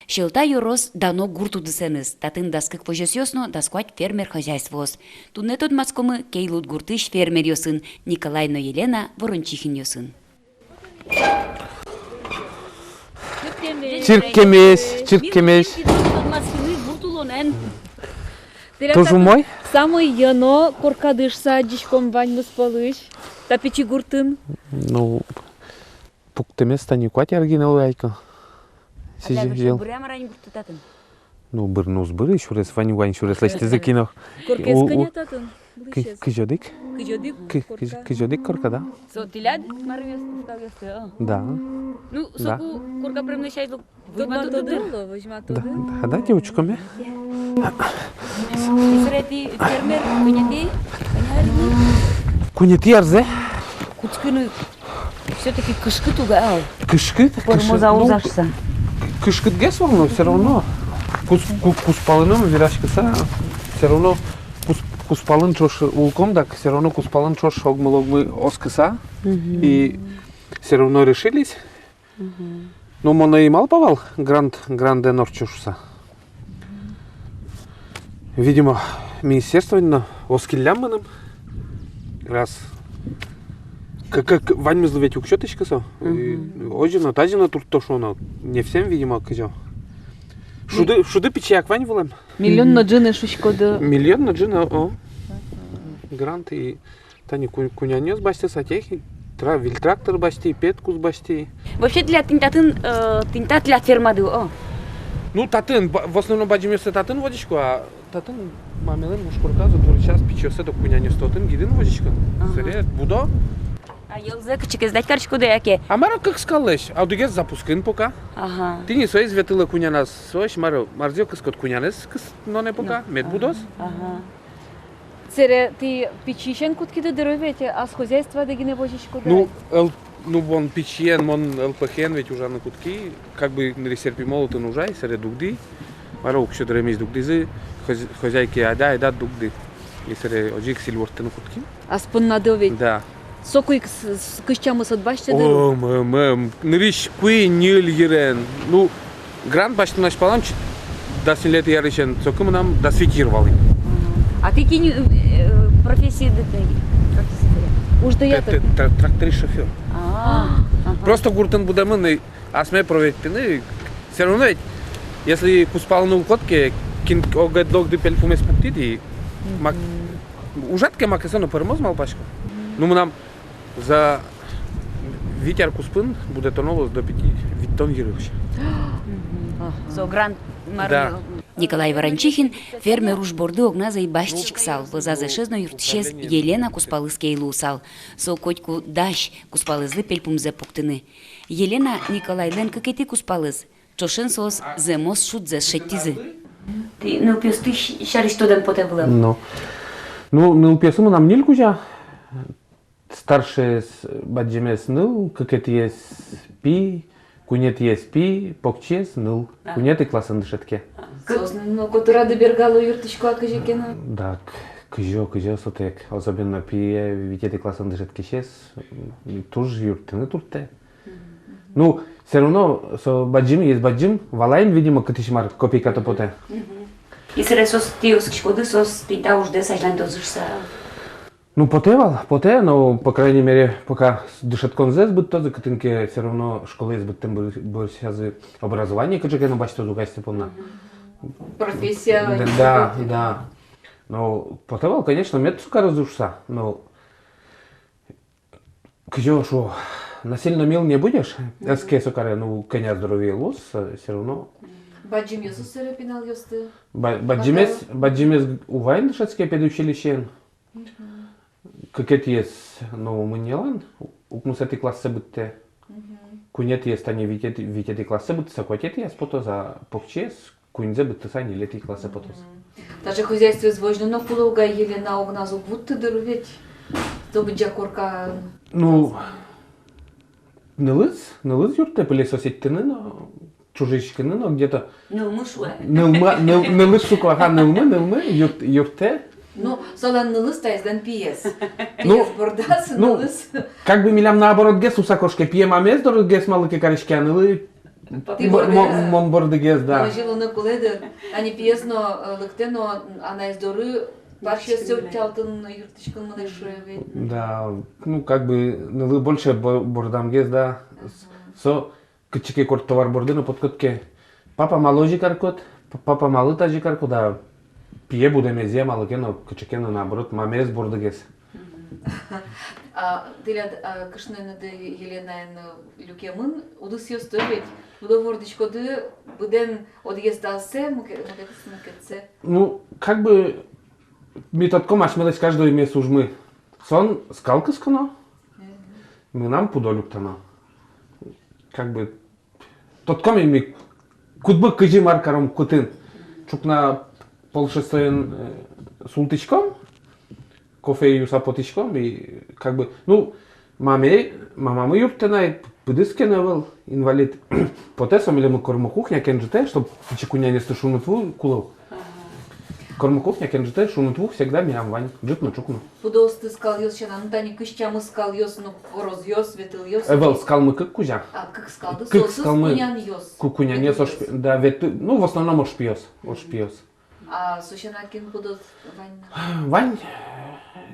Шелта юрос дано гурту дысеныз, татын даскык пожесёсно дасквать фермер хозяйствос. Тунне тот мацкомы кейлут гуртыш фермер ёсын, Николайно Елена Ворончихин ёсын. Чиркемеш. Тоже мой? Самый яно коркадышса дичком вань спалыш. Та печи гуртын. Ну, пуктемес тани квати оригинал яйка. Ну, бырнус быры, шурес вань шурес лечте закинох. Коркес коня татын. Кыжодик? Кыжодик корка, да? Со тилят марвес ставясты. Да. Ну, соку корка премнешай лук. Да, девочками. Исрети фермер коняти. Коняти арзе? Кучкыны все-таки кышкы тугал. Кышкы? Формоза узашса. Кышкы гес но все равно. Куспалыным вирашкаса. Все равно куспалын чош улком, так все равно куспалын чош огмылогмы оскыса. И все равно решились. Ну, моно и мал повал гранде норчушса. видимо, министерство на оскиллямманым. Раз. Как Вань мызловет укчеточка со. Ожина, тазина тут то, что она не всем, видимо, козё. Шуды печак Вань волем. Миллион на джины шишкоды. Миллион на джина, о. Грант и тани кунянёс басти сатехи. Вильтрактор басти, петкус басти. Вообще для тинтат для фермады, о. Ну, татын, в основном баджимёсы татын водичку, а татын мамелен мушкурка за который час печёсы до кунянёс татын гидин водичка. Сырет, будо. А елзе кычык издать карчку да яке. А мара как скалеш, а удигез запускын пока. Ага. Ты не соис ветыла кунянас, соиш маро марзё кыскот кунянес кыс, но не пока, мед будос. Ага. Цере, ты печищен кутки да дырывете, а с хозяйства да гине водичку да? Ну, вон печен, вон ЛПХН ведь уже на кутки, как бы нересерпи молоты нужай, сыре дугди. Маро укшо дремись дугдизы, хозяйки ада дугди. И сыре оджик сильворты на кутки. А спон надовить? Да. Сокуй с кыщамы садбаште О, дыру? нырищ куи нил ерен. Ну, грант башты наш палам, да 7 лет ярышен, сокым нам досветировали. А ты кинь профессии детей? Уж да я так. Тракторист шофер. Просто гуртен будемын, а сме проветпины. Все равно ведь, если куспал на укотке, кин огад догды пельпуме спуктиди, ужатке макесоно пермоз малпашко. Ну мы нам за витяр куспын будет тоновоз до 5 виттон гирыш. So грант Да. Николай Ворончихин фермер уж борды огназа и баштичк сал, базаза шезно юртшез Елена куспалыз кейлу сал. Со котьку даш куспалызлы пельпумзе пуктыны. Елена Николайлен какети куспалыз, чошен сос земос шутзе шеттизы. Ты ну пьёсты шариш тодан потевлем. Ну пьёсымы нам нил кужа. Старший баджемес ныл, какети есть пи, кунет есть пи, покчес ныл. Кунет и классан дышетке. Ну, котора добергала юрточку, а кажекена? Да, кыжо, сотек. Особенно пи, витети классан дышетке шес, тоже юртыны турте. Ну, все равно, со баджим есть баджим, валайн, видимо, катишмар копейка-то поте. И сре сос тиос кшкоды сос пинта уж десажлан дозышса. Ну, поте, но, по крайней мере, пока дышеткон зес будет тоже, катынке все равно школы есть быть, тем будет сейчас образование, кажекена бачто зугасти полна. Профессия. Да. Ну, потевал, конечно, мед сука разушса, но кжо, шо, насильно мил не будешь, эске сукаре, ну, коня здоровье лос, все равно. Баджимес усере пинал ёсты? Баджимес увайн дышецке педучилищен. Какет есть, ну, мы не лан, укнусети классе бытте. Кунет есть, они витети классе бытте, сакотет есть, пото за покчес, куньзе бытте сани лети классе потос. Даже хозяйство извожно, но кулога Елена огназу будто дырувить, то бы джакорка. Ну, нылыз юрте пылесосеттины, но чужичкины, но где-то. Нылыз сука, нылмы, юрте. Ну, салан нылыз тайздан пиес. Пиес бордас, нылыз. Как бы милям наоборот гес усакошке пием амез, дорог гес малыки корички, а нылы мон борды гес, да. Жилыны куледер, они пиес, но лыкте, но она из доры, вообще все тялтын юрточкан мадышеве. Да, ну как бы нылы больше бордам гес, да. Со кычыке корт товар борды, но подкотке папа маложи каркот, папа малы тажи каркот, да. Пие будем езе малыкено, кычыкено наоборот, мамез бордыгес. Дилят кышненede Еленаен люкемын, удыс ёстырвет, удо вордичкоды буден одгез далсе, мукетсе. Ну, как бы методком ашмелась каждый имеет ужмы. Сон скалкаскано, мы нам пудолюктано. Как бы тотком ими кудбы кыжи маркаром кутын. Чукна полшестоен султичком, кофе юса потичком и как бы, ну, мама юртена пыдыскена был инвалид. Потесом или мы корма кухня кенжите, чтоб чекуня не стышуну твой кулов. Корма кухня кенжите, шуну твух всегда миям вань, джипну чукну. Пудос ты скал ёс, чана, ну тани кыщамы скал ёс, ну роз ёс, ветыл ёс. Эвел скал мы как кузя. А как скал, да Как скал мы? Кунян ёс. Кукунян ёс, да, веты, ну в основном ошпиёс. А сущена кин будут вань? Вань,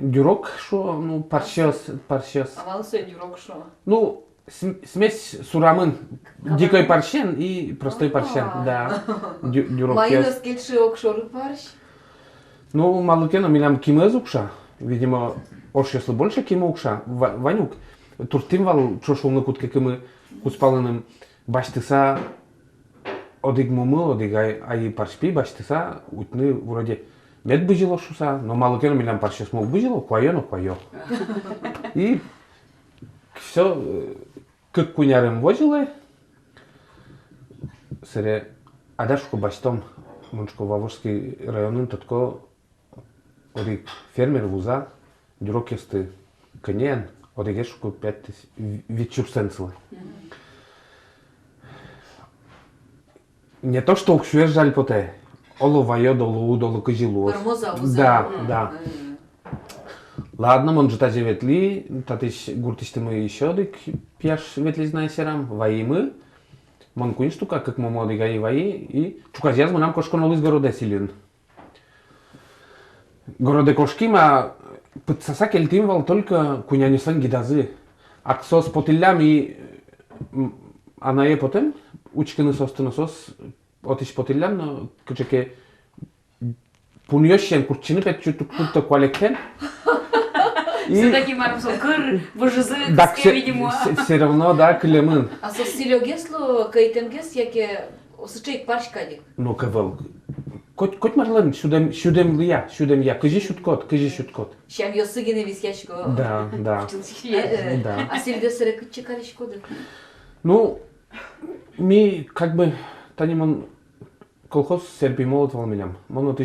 дюрок, шо, ну, паршес. А малый дюрок шо? Ну, смесь сурамын, дикой паршен и простой паршен, да. Дюрок. Майонез кельши окшоры парш? Ну, малукено милям кимез укша, видимо, ош если больше кима укша, Ванюк, туртим вал чошолны кутке кимы куспалыным баштыса, одиг мумы, одиг ай паршпи баштыса, утны вроде мед быжило шуса, но малукено милям парше смог быжило, куайо. И все, как кунярым вожилы, сыре адашку баштом, Муншко Вавурский районын тотко одиг фермер вуза, дюрок есты конен, одигешку 5000 вичурсенцлы. Не то, что укшуер жаль поте, оло вайо долу кыжилуос. Да. Ладно, мон жета же ветли, татыш гуртишты мы еще одиг пьяш ветли знайсерам, ваимы. Мон куин штука, как мы моды гаи ваи, и чуказяз мы нам кошко нолы с города силен. Городе кошки ма подсоса кельтимвал только кунянисан гидазы. Аксос потиллями, она е потем, учкины состыносос, отиш потиллям, но кычеке пуньёщен курчины пет чутук-то куалектен. Все-таки мармсо кыр, божызы, видимо. Все равно, да, клемын. А со стилёгесло кайтемгес, яке осычейк паршкадик? Ну, кавал. Кот марлан, шудем я, кажи шуткот. Шам ёсыгине висячко. Да. А сельде сыре кычекалишкоды? Ну, ми, как бы, танимон колхоз серпи молот волмелям. Моно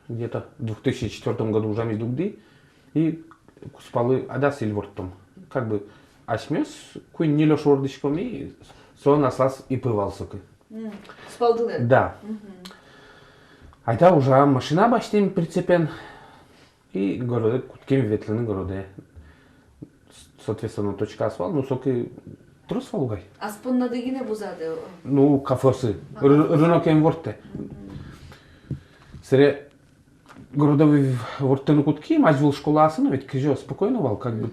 где-то в 2004 году уже дугди и куспалы ада сильвортом. Как бы, ашмес, куй не лёш ордышком и сон аслас и пывалсоки. Спалдылы? Да. Айда уже машина баштем прицепен и городе, куткем ветлены городе. Соответственно, точка асфальт, ну соки трус валугай. А спон надыгине бузады? Ну, кафосы, рынокем ворте. Сре городовый вортену кутки, мазвил школа асына, ведь кижо спокойно вал, как бы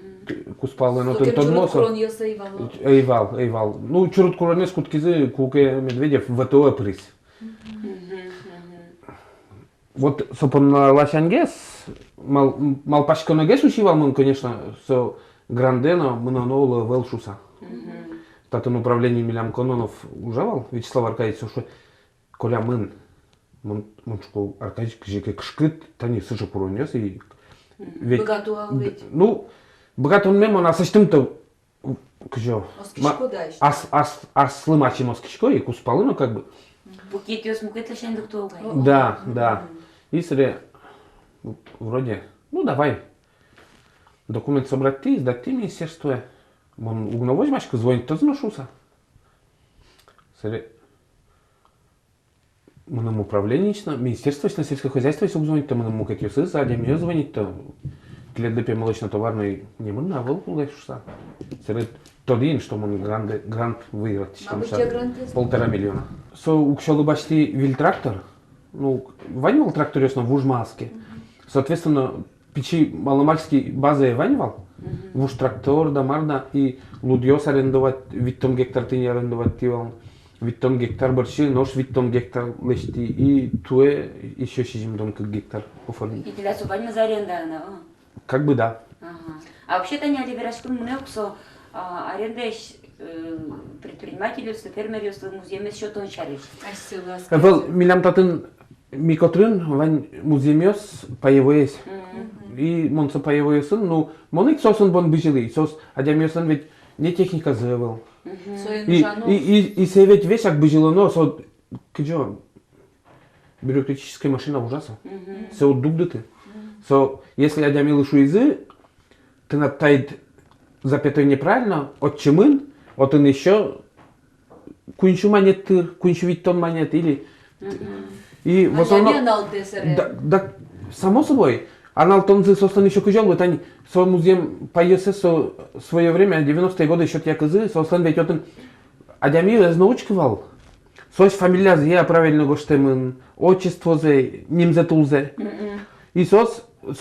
куспалы, но тот носо. Эйвал. Ну, чурут куронес куткизы, куке Медведев ВТО приз. Вот, сопон лачангес, мал пашконогес ушивал мы, конечно, со грандена мнонола велшуса. Татон управление Милям Кононов ужавал, Вячеслав Аркадьевич, что коля мын, моншко Аркадьевич, кжеке кшкыт, тани сыжа куронес и... Богатуал ведь? Ну, богат он мемо, на сочтым-то, кжо... Оскишко дальше? Аслы мачим оскишко и куспалыну, как бы... Букетиос мукетлашен доктолгай. Да. И сре, вроде, ну давай, документ собрать ты, сдать ты министерство. Мон угновой мачка звонит, то зношуса. Сре, моему управлению, министерство сельского хозяйства, если звонит, то моему катюсы, сзади мне звонит, то для ДП молочно-товарной не мына, волку шуса. Сре, тот день, что мон грант выиграть. А где грант есть? 1,5 миллиона. Со укшалы бачти вильтрактор, ну, ванивал трактор ясно в Ужмаске. Соответственно, печи маломальски базы ванивал. В уж трактор, дамарда и лудьос арендовать, виттон гектар ты не арендовать тивал. Виттон гектар борщи, нож виттон гектар лешти и туе еще 6 как гектар оформить. И тебя субаньма за аренда, Как бы да. А вообще-то не оливерашкун мнеоксо арендаешь предпринимательство, фермерство, музей, что то чаришь. Вел, милям татын микотрын, вань музеймёс паевоес. И монса паевоесын, ну, моник сосын бон бежили, сос, адямёсын ведь не техника зэвел. И севет весь как бежило, но со, кджо, бюрократическая машина ужаса. Со дубдыты. Со, если адямил шуизы, ты натайд запятой неправильно, от чемын, от он еще кунчу монеты, кунчу виттон монет или... И в основном... Да, само собой. Аналтонзы, собственно, еще кujал, вот они со музеем поесы со свое время, 90-е годы еще тя кызы, собственно, ведь он адямир научковал. Сось фамилиясы я правильно гоштемын, отчествозе, немзетулзе. И со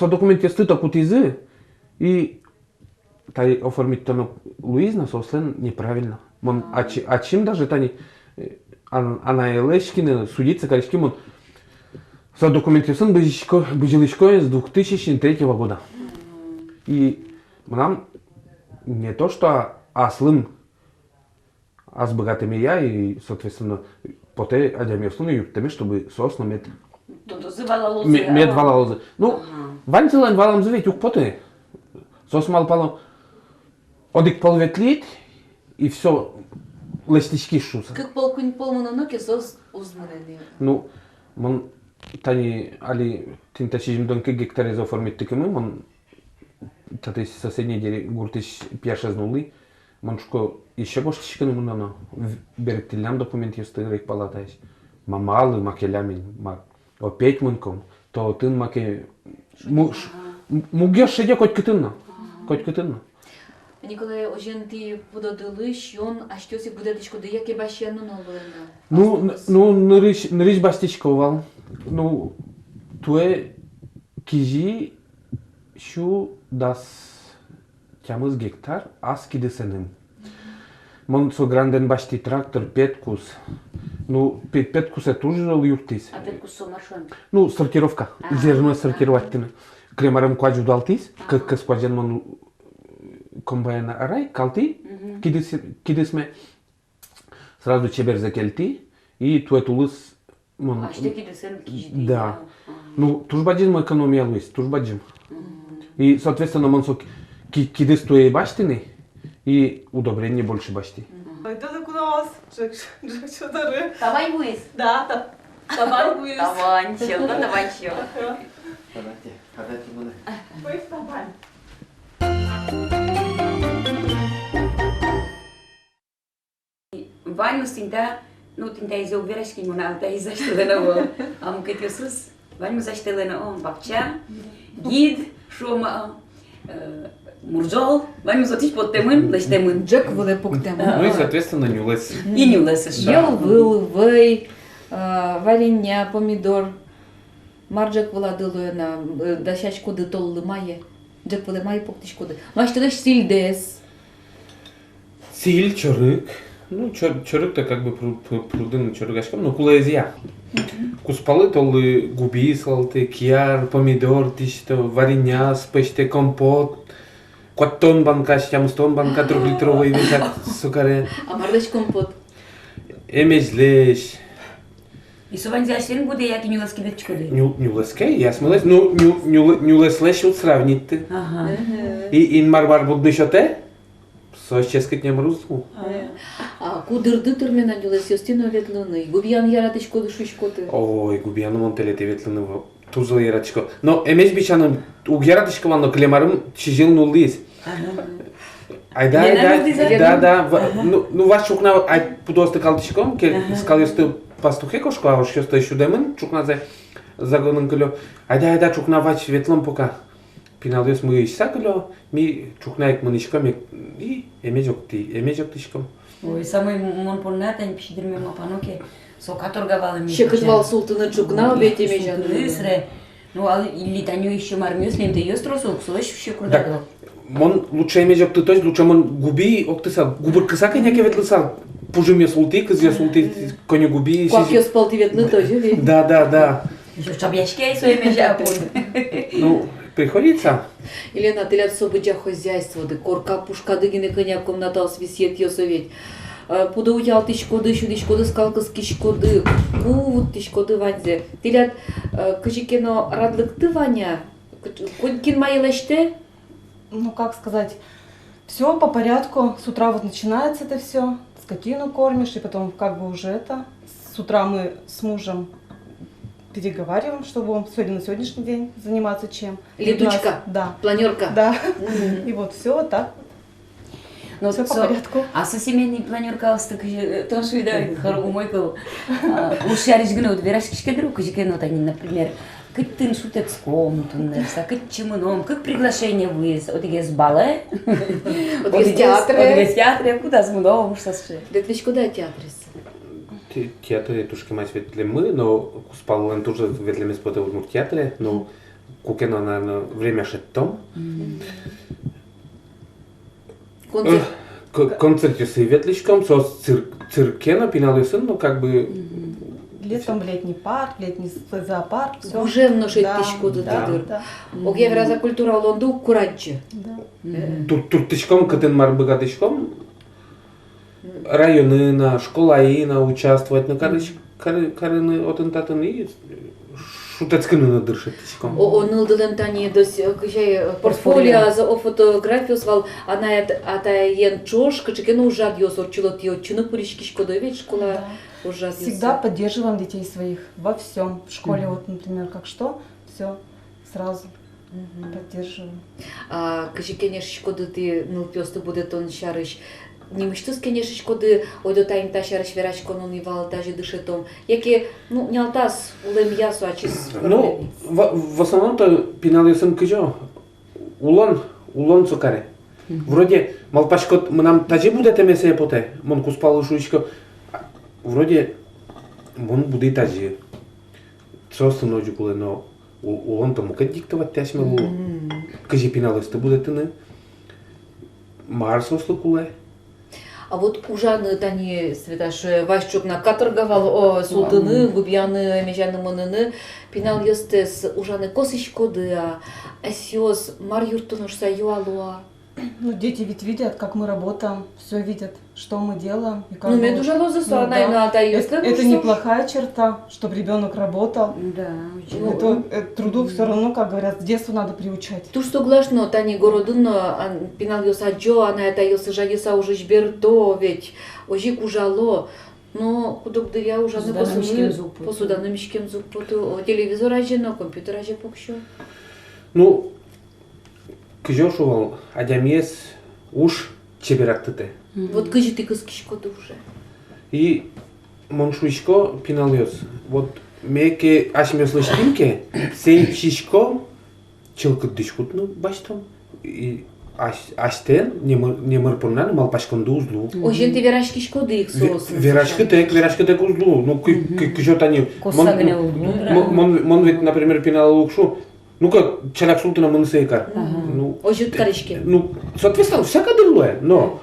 документе стыта кутизы, и тай оформить тоно Луизна сослен неправильно. Мон ачим даже тани она элешкины судиться корочки мон со документе сын быжилышко с 2003 года. И нам не то что аслым, а с богатыми я и соответственно поте адямевсуны юптами, чтобы сосно мед валалозы. Ну, ванцелен валам звить ук поте. Сос мал пало одик полветлит и все лестички шуса. Как полкунь полмононоки сос узманени. Ну, мон тани али тинтачижим донке гектаре за оформить тыкымы, мон таты соседние дери гуртиш пяша знули, моншко еще гоштичканы мунано береттилям документ юстырык палатайш. Мамалы макелямин, опять мунком, то тын маке мугеш шеде хоть кытынна. Николай оженти пододылыш, он аштёси будетичко да яке башяну нолуена. Ну, нырыш бастичковал. Ну, туе кижи шу дас тямыз гектар аз кидесеним. Мон со гранден башти трактор петкус. Ну, петкус тоже юртис. А петкус со маршон? Ну, сортировка. Зерно сортировательно. Кремарам кваджу далтис, как скваджен мон комбайна арай, калти, кидесме. Сразу чебер закелти и туе тулыс. А что кидесен кижди? Да. Ну, тужбаджим экономия луис, тужбаджим. И, соответственно, мон со кидес туе баштины и удобрение больше башти. Это так у нас. Джек, что дары? Давай буис. Да, давай буис. Таванчил, да, таванчил. Хадати буны. Буис таван. Ваню синта, ну тинта изо верашки мона, та изаштелена во. Ам кетюсус, ваню заштелена он бакча, гид, шома, муржол, ваню зотич под темын, леш темын. Джек выле пук темын. Ну и, соответственно, нюлес. И нюлес еще. Ел выл, вей, вареня, помидор. Марджек владылуена, дощачку ды толлы мае. Джек выле мае пуктичку ды. Маштылыш сильдес. Силь, чорык. Ну, чорык-то как бы прудын чорыгашкам, ну, кулаезия. Куспалы толлы губи салты, кияр, помидор, тишто, вареня, спеште, компот. Коттон банка, щамстон банка, 3-литровый висят, сукаре. А мардыш компот? Эмезлеш. И сувань заштелен буде, яки нюлески бетчко ды. Нюлеске, я смылась, ну, нюлеслеш от сравнить ты. Ага. И инмарбар будны шоте? Сош ческать не мрузу. А кудырды тырмена нюлес юстино ветлыны. Губьян яратычко ды шучкоты. Ой, губьяну монтелете ветлыны тузыл яратычко. Но эмеш бичаным уг яратычко ванно клемарым чижил нуллис. Да. Ну, ваш чукна, ай, пудосты калтычком, ке скалёсты пастухе кошко, а уж шёсты ещё дэмын, чукна за гонын кылё. Айда, чукна вач ветлым пока. Пиналёс мы ишса кылё, ми чукнаек мынычком, и эмежоктышком. Ой, самый мон полнатань пишидерме мапаноке, со каторгавалами. Шекытвал султыны чукна, ведь эмежан. Ну, а или таню еще мармюс, лем ты её стросу, ксош еще курдагал. Мон лучше эмежокты, то есть лучше мон губи октыса, губыр кыса кеняке ветлыса. Пужим я султы, кыз я султы, коню губи. Как я спал ты ветлы тоже, ведь? Да. Чабьяшки я свое межа. Ну, приходится. Елена, ты лет события хозяйства, да корка пушка дыгины коня комната свисет ее совет. Пуда уял тышкоды, шудышкоды, скалкас кишкоды, кувут тышкоды ванзе. Ты лет кыжикено радлык ты Ваня, кин мои леште? Ну, как сказать, все по порядку. С утра вот начинается это все. Скотину кормишь, и потом как бы уже это. С утра мы с мужем переговариваем, чтобы он сегодня на сегодняшний день заниматься чем. Летучка, да. Планерка. Да. И вот все вот так. Ну, все по порядку. А со семейной планерка тоже, да, хорогу мой кол. Уж я решгну, вот верашки друг, например, как ты шутек с комнатом, как чемоном, как приглашение выезд, от из бале, от из театра, куда с мудом, что с. Летвич куда театрис? театре тушки мать ветле мы, но Куспалын тоже ветле мы споте Удмурт театре, но кукено, наверное, время шеттом. Концерт с ветличком, со циркена, пиналюсын, ну как бы... Летом летний парк, летний зоопарк, все. Уже множетичку дадыр. Оге враза культура олонду кураджи. Туртичком, кытын марбыгатычком, районына, школайына участвовать на карыны отын-татын и шутецкынына дыршетичком. Онылдылым тани дос портфолио за фотографию свал, она ата ен чош, кычыкен ужат ёс орчулот ёчуну пуричкишко довет школа. Всегда поддерживаем детей своих во всем. В школе, вот, например, как что, все сразу поддерживаем. Кычыкенеш шкоды ты нылпёсты будет он шарыш. Немыштыз кенеш шкоды ойдотайм та шарыш верачкон он ивал даже дышетом. Яке, ну, не алтас улем ясу ачис. Ну, в основном-то пиналесым кыжо. Улон цукаре. Вроде малпашкот нам тажи будет эмесе поте. Мон куспалы шуичко. Вроде он буде тази. Просто ночью куле, но он тому как диктовать тяжме лу. Кажи пиналес ты буде тыны. Марс ослы куле. А вот ужаны тани светаш вайшчук на каторгавал султыны, губьяны, межаны мыныны, пинал естес ужаны косычкоды, а асиос мар юртунушса юалуа. Ну, дети ведь видят, как мы работаем, все видят, что мы делаем. И как ну, мне дуже лоза, это неплохая черта, чтобы ребенок работал. Да, это труду все равно, как говорят, с детства надо приучать. Ту что глашно, тани городуно, пинал ёса джо, она это ёса жагиса уже жберто, ведь ожик ужало. Но кудок дыря уже не посуданым мишкем зуб, телевизор ажено, компьютер аже покшо. Ну, кыжошувал адямес уж чеберактыты. Вот кыжи ты кыскишкоды уже. И моншуичко пиналёс. Вот меке ашмёслыш тимке, сей чишко чылкыддышкутну баштом. И аштен немыр пурнан малпашконду узлу. Ожен ты верашкишкоды их сос. Верашкы тек узлу. Ну кыжо тани. Мон ведь, например, пинал лукшу. Ну как человек султана мансейкар. Ну, ожут карышки. Ну, соответственно, всяко дырлое, но...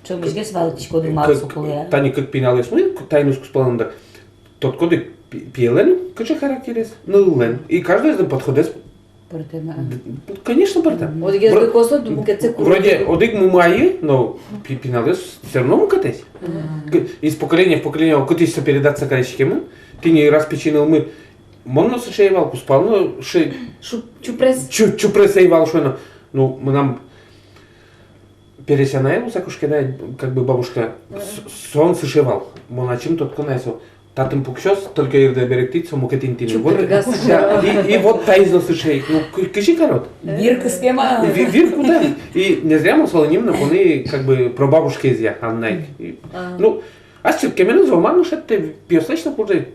Что мы жгли свалить, коды Марсу куле. Тани как пинали смы, тайнуску спаланда. Тот коды пиелен, кача характерис, нылен. И каждый из них подходит. Конечно, партем. Вроде одик мумаи, но пиналес все равно мукатесь. Из поколения в поколение, кутись передаться карышкему, ты не раз печенил мы. Можно сшеевал, куспал, ну, чупрес сеевал, что ну, мы нам пересянаем, сакушки, да, как бы бабушка, сон сшевал, мы чем тот конайсо, татым пукшос, только ирда беректицу, мукетинтини. И вот тайзно сшей, ну, киши корот. Вирка схема. Вирку, да. И не зря мы слоним на поны, как бы, про бабушки из я, аннайк. Ну, а с кемену звоману шетте пьеслечно пуже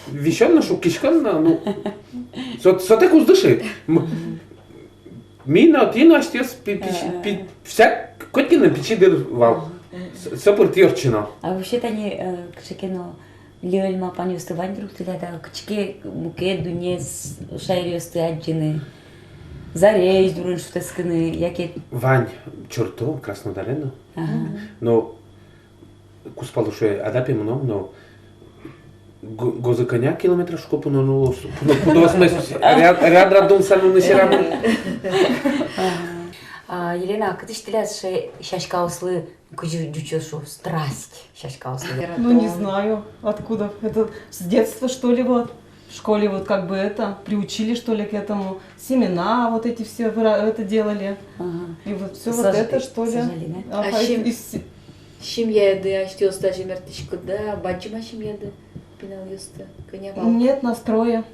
вещально шукишканна, ну, сотек уздыши. Мина тина штес всяк коткина печи дырвал. Сопыр тёрчина. А вообще-то они кшекено лёльма пани устывань друг туда да кчке буке дунес шайрёсты аджины. Зарей дурын шутесканы яке. Вань чёрто краснодарено. Но куспалуше адапи много, но гозы коня километра шкопу на нулос. Куда смысл? Ряд радом сальну на серабу. Елена, как ты считаешь, шашкауслы кучу страсть шашкауслы? Ну не знаю, откуда. Это с детства что ли вот? В школе вот как бы это приучили что ли к этому. Семена вот эти все это делали. И вот все вот это что ли. Шимьяды, а что стажи мертышку, да, бачима шимьяды, пинал юста, коня мал. Нет, настроя.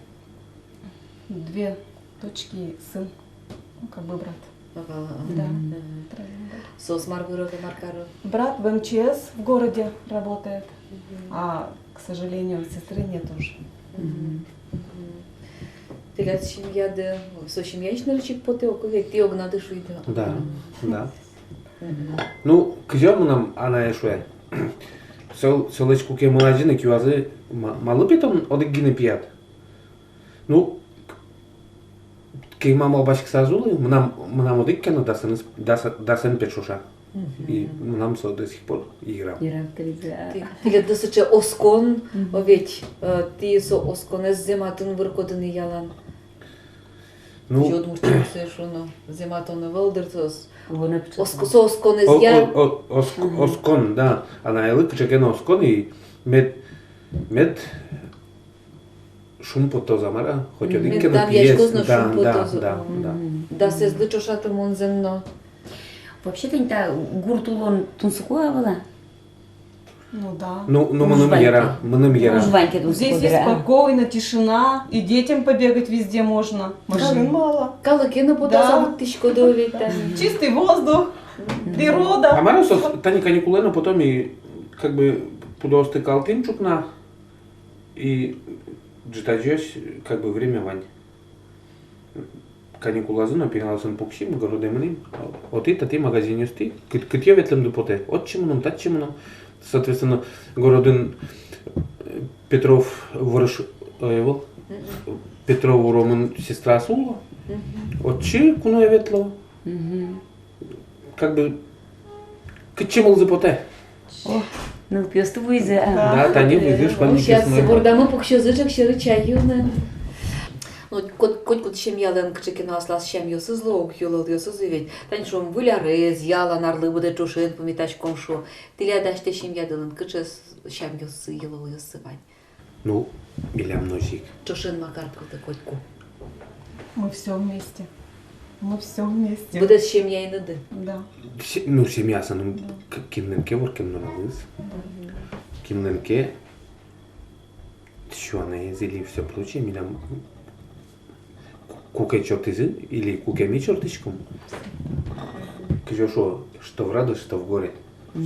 2 дочки и сын, ну, как бы брат. Да. Сос Маргуров и Маркаров. Брат в МЧС в городе работает, а, к сожалению, сестры нет уже. Ты лет шимьяды, со шимьяичный рычик потел, как ты огнады шуйда. Да, да. Ну, кзём нам она ешуе. Селечку ке младжины кюазы малы петон одык гины пият. Ну, кей мама башки сазулы, мнам одык кена дасен печуша. И мнам со до сих пор играм. Тиле досыча оскон, овет, ти со осконес зематын выркодыны ялан. Ну, Удмуртия шуно, зематон валдертос. Со осконес я. Оскон, да. Она елык чекена оскон и мед шум по то замара, хоть один кена пиес. Да. Да се зличошата монзенно. Вообще-то та гуртулон тунсукуа была. Ну да. Ну, мы яра. Здесь есть спокойно, тишина, и детям побегать везде можно. Машин мало. Калакина подала тишко довет. Чистый воздух, природа. А Марусо, тани каникулено потом и как бы подосты калтимчукна и джитаджеш как бы время вань. Каникулазын опиналасын пукшим, городемним. От и тати магазинюсти, кытье ветлем допоте. От чимуном, тат чимуном. Соответственно, городын Петров Ворошилов, Петров Роман сестра Сула. От чи куно ветло. Как бы кычимал запоте. Ну, пьёсту выйдет. Да, тани выйдешь, пальник Сейчас бордамы пукшозычак шыры чаюны. Ну, кот шем ялан кычыкина аслас шем ёсыз лог, юлал ёсыз ведь. Тань шом вылярыз, ялан арлы буде чушин, помитач комшу. Тиля даште шем ядылын кычыз шем ёсы, юлал ёсы вань. Ну, милям носик. Чушин макарку ты котку. Мы все вместе. Мы все вместе. Буде шем яйныды. Да. Ну, семья саным кимненке воркем налыз. Кимненке тщёные зели все прочее, милям кукай чертызы или куками чертычком. Кжошо, что в радость, что в горе.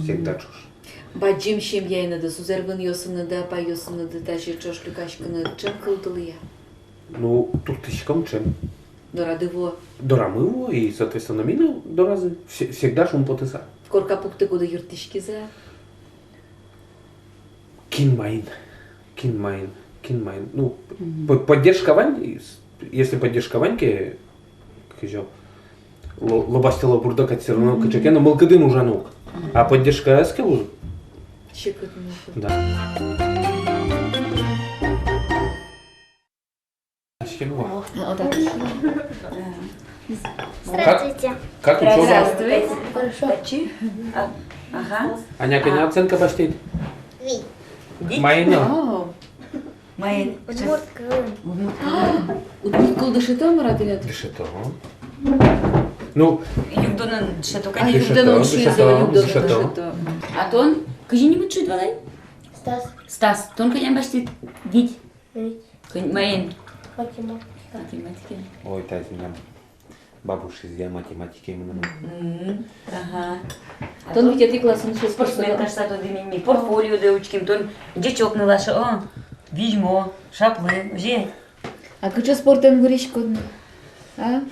Всегда чушь. Баджим шем яйныды, сузервын ёсыныды, апа ёсыныды, таши чош люкашканы, чем кылдылы я? Ну, туртычком чем? Дорадыво. Дорамыво и, соответственно, мина до разы. Всегда шум потыса. Корка пукты года юртышки за. Кинмайн. Ну, поддержка вань, если поддержка ваньки, как еще, лобастила бурдака все равно качакена, малкадын ужанук. А поддержка эскелу? Щекотно. Да. Здравствуйте. Как учеба? Здравствуйте. Хорошо. Ага. Аня, какая оценка баштит? Ви. Майна. Майн. Удмурткал дышито, Марат, или это? Дышито. Ну, Югдонын дышето, А, конечно. югдонын шизо, дышито. А тон, кажи-нибудь чуть валай? Стас. Тон, конечно, баштит вить. Вить. Майн. Математика. ой, тайс меня бабушка из математики именно. Ага. Тон ведь эти классы не Спортсмен, кажется, то дымими. Портфолио да учким, тон дичок на лаша, о, вижмо, шаплы, вже. А кыча спортен выречкодно? А?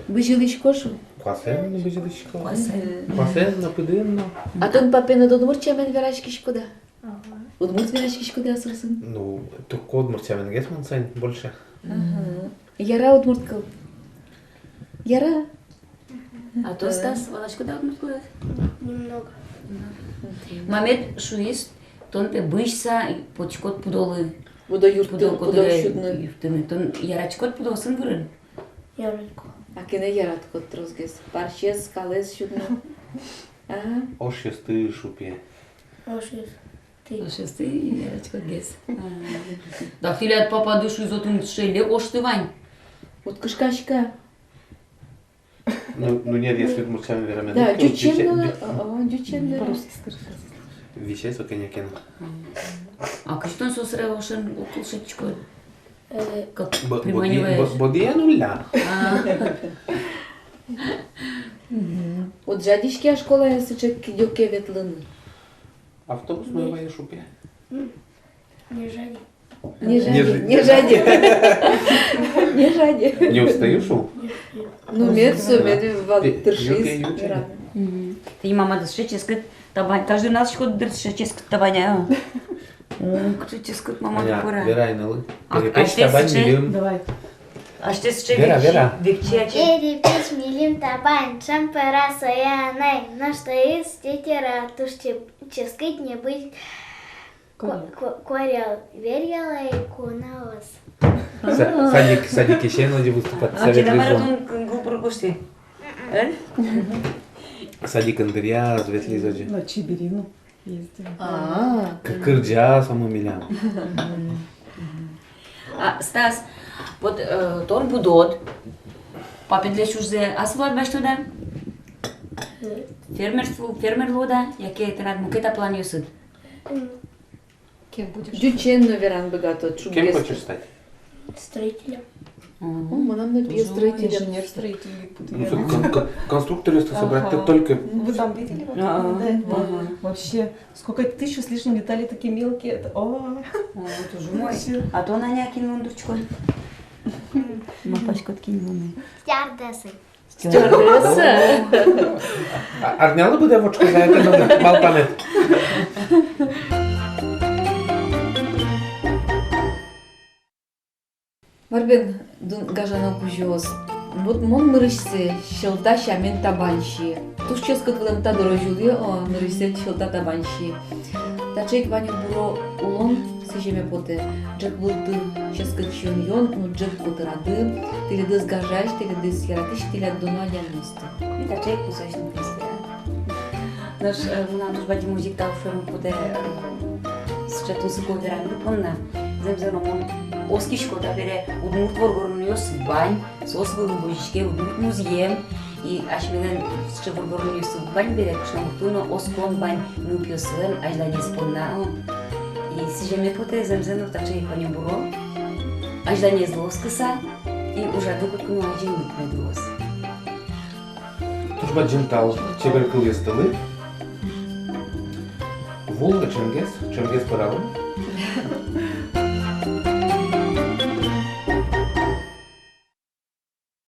Быжилыч шу? Классе не бежит Классе на пыдынно. А тон папена до удмуртчамен верачки шкода? Удмурт верачки шкода асылсын? Ну, только удмуртчамен гесман сайн больше. Яра удмурткал. Яра? А то Стас, валачку да удмурткал? Немного. Мамет шуист, тон пе бышса, почкот пудолы. Будо юртын, будо шудны. Тон ярачкот пудол сын вырын. Ярко. А кене ярат кот трозгес. Паршес, калес шудны. Ага. Ошесты шупе. Ошес. Ты. Ошесты ярачкот гес. Да филят папа душу изотун шейле ошты вань. Вот кышкашка. Ну нет, если удмуртчамен верамен. Да, дюченна. Дюченна. По-русски скажи. Вещей со коньякен. А каштон сосре ошен укулшечко. Как приманиваешь? Приманиваешь? Бодия нуля. Вот жадишки а школа я сычек дёке ветлын. Автобус моего шупе. Не жади. Не жади. Не жади. Не устаешь? Ну, медсу, медвертыршис. Ты мама дышечес кыт табань. Каждый нас что дышечес кыт табаня. Кто ческут мама докора. Вера иналы. Давай. А что с чем? Вера. Перепись милим табань, шампера соянай, на что из тетера, туш ческать не быть. Корел, верила и кунаос. Садик еще надо выступать. А тебе маратон губру густи. Садик Андерия, Светлый Заджи. На Чиберину ездили. Кырджа саму милям. Стас, вот тон будот. Папин лечь уже асфальт баш туда. Фермер лода, яке это над мукета планиосит. Кем будешь? Дюченну веран богато. Кем хочешь стать? Строителем. Мы нам написали строитель. Инженер-строитель. Конструктор, если собрать, ты только... Вы там видели? Да. Вообще, сколько 1000 с лишним деталей такие мелкие. Это Тоже мой. А то на няки лундурчку. Мапачку откинула. Стюардессой. Стюардесса. Арняла бы девочку за это малпанет. Марбен гажана кужос. Вот мон мырышсе шылта шамен табанши. Туш ческот вылымта дорожули, мырышсе шылта табанши. Тачек ваню буро улон сижеме поте. Джек булды ческот шуньон, но джек кутырады. Тили дыз гажаш, тили дыз яратыш, тили доно янусты. Это чек кусочный песня. Наш наш бади музик дал ферму поте. Сейчас сукой веран выполнена. Земзеромон. Оскишко да бере удмурт воргорнуйос бань, сос вырубочке удмурт музеем и ашменен ще воргорнуйос бань бере кшамтуно оскон бань нупиосвен аж да не спонна. И сижеме поте земзено таче пани буро. Аж да не злоскаса и уже докато на один медвос. Туш баджентал, чебер кылыстылы. Волга Ченгес паралым.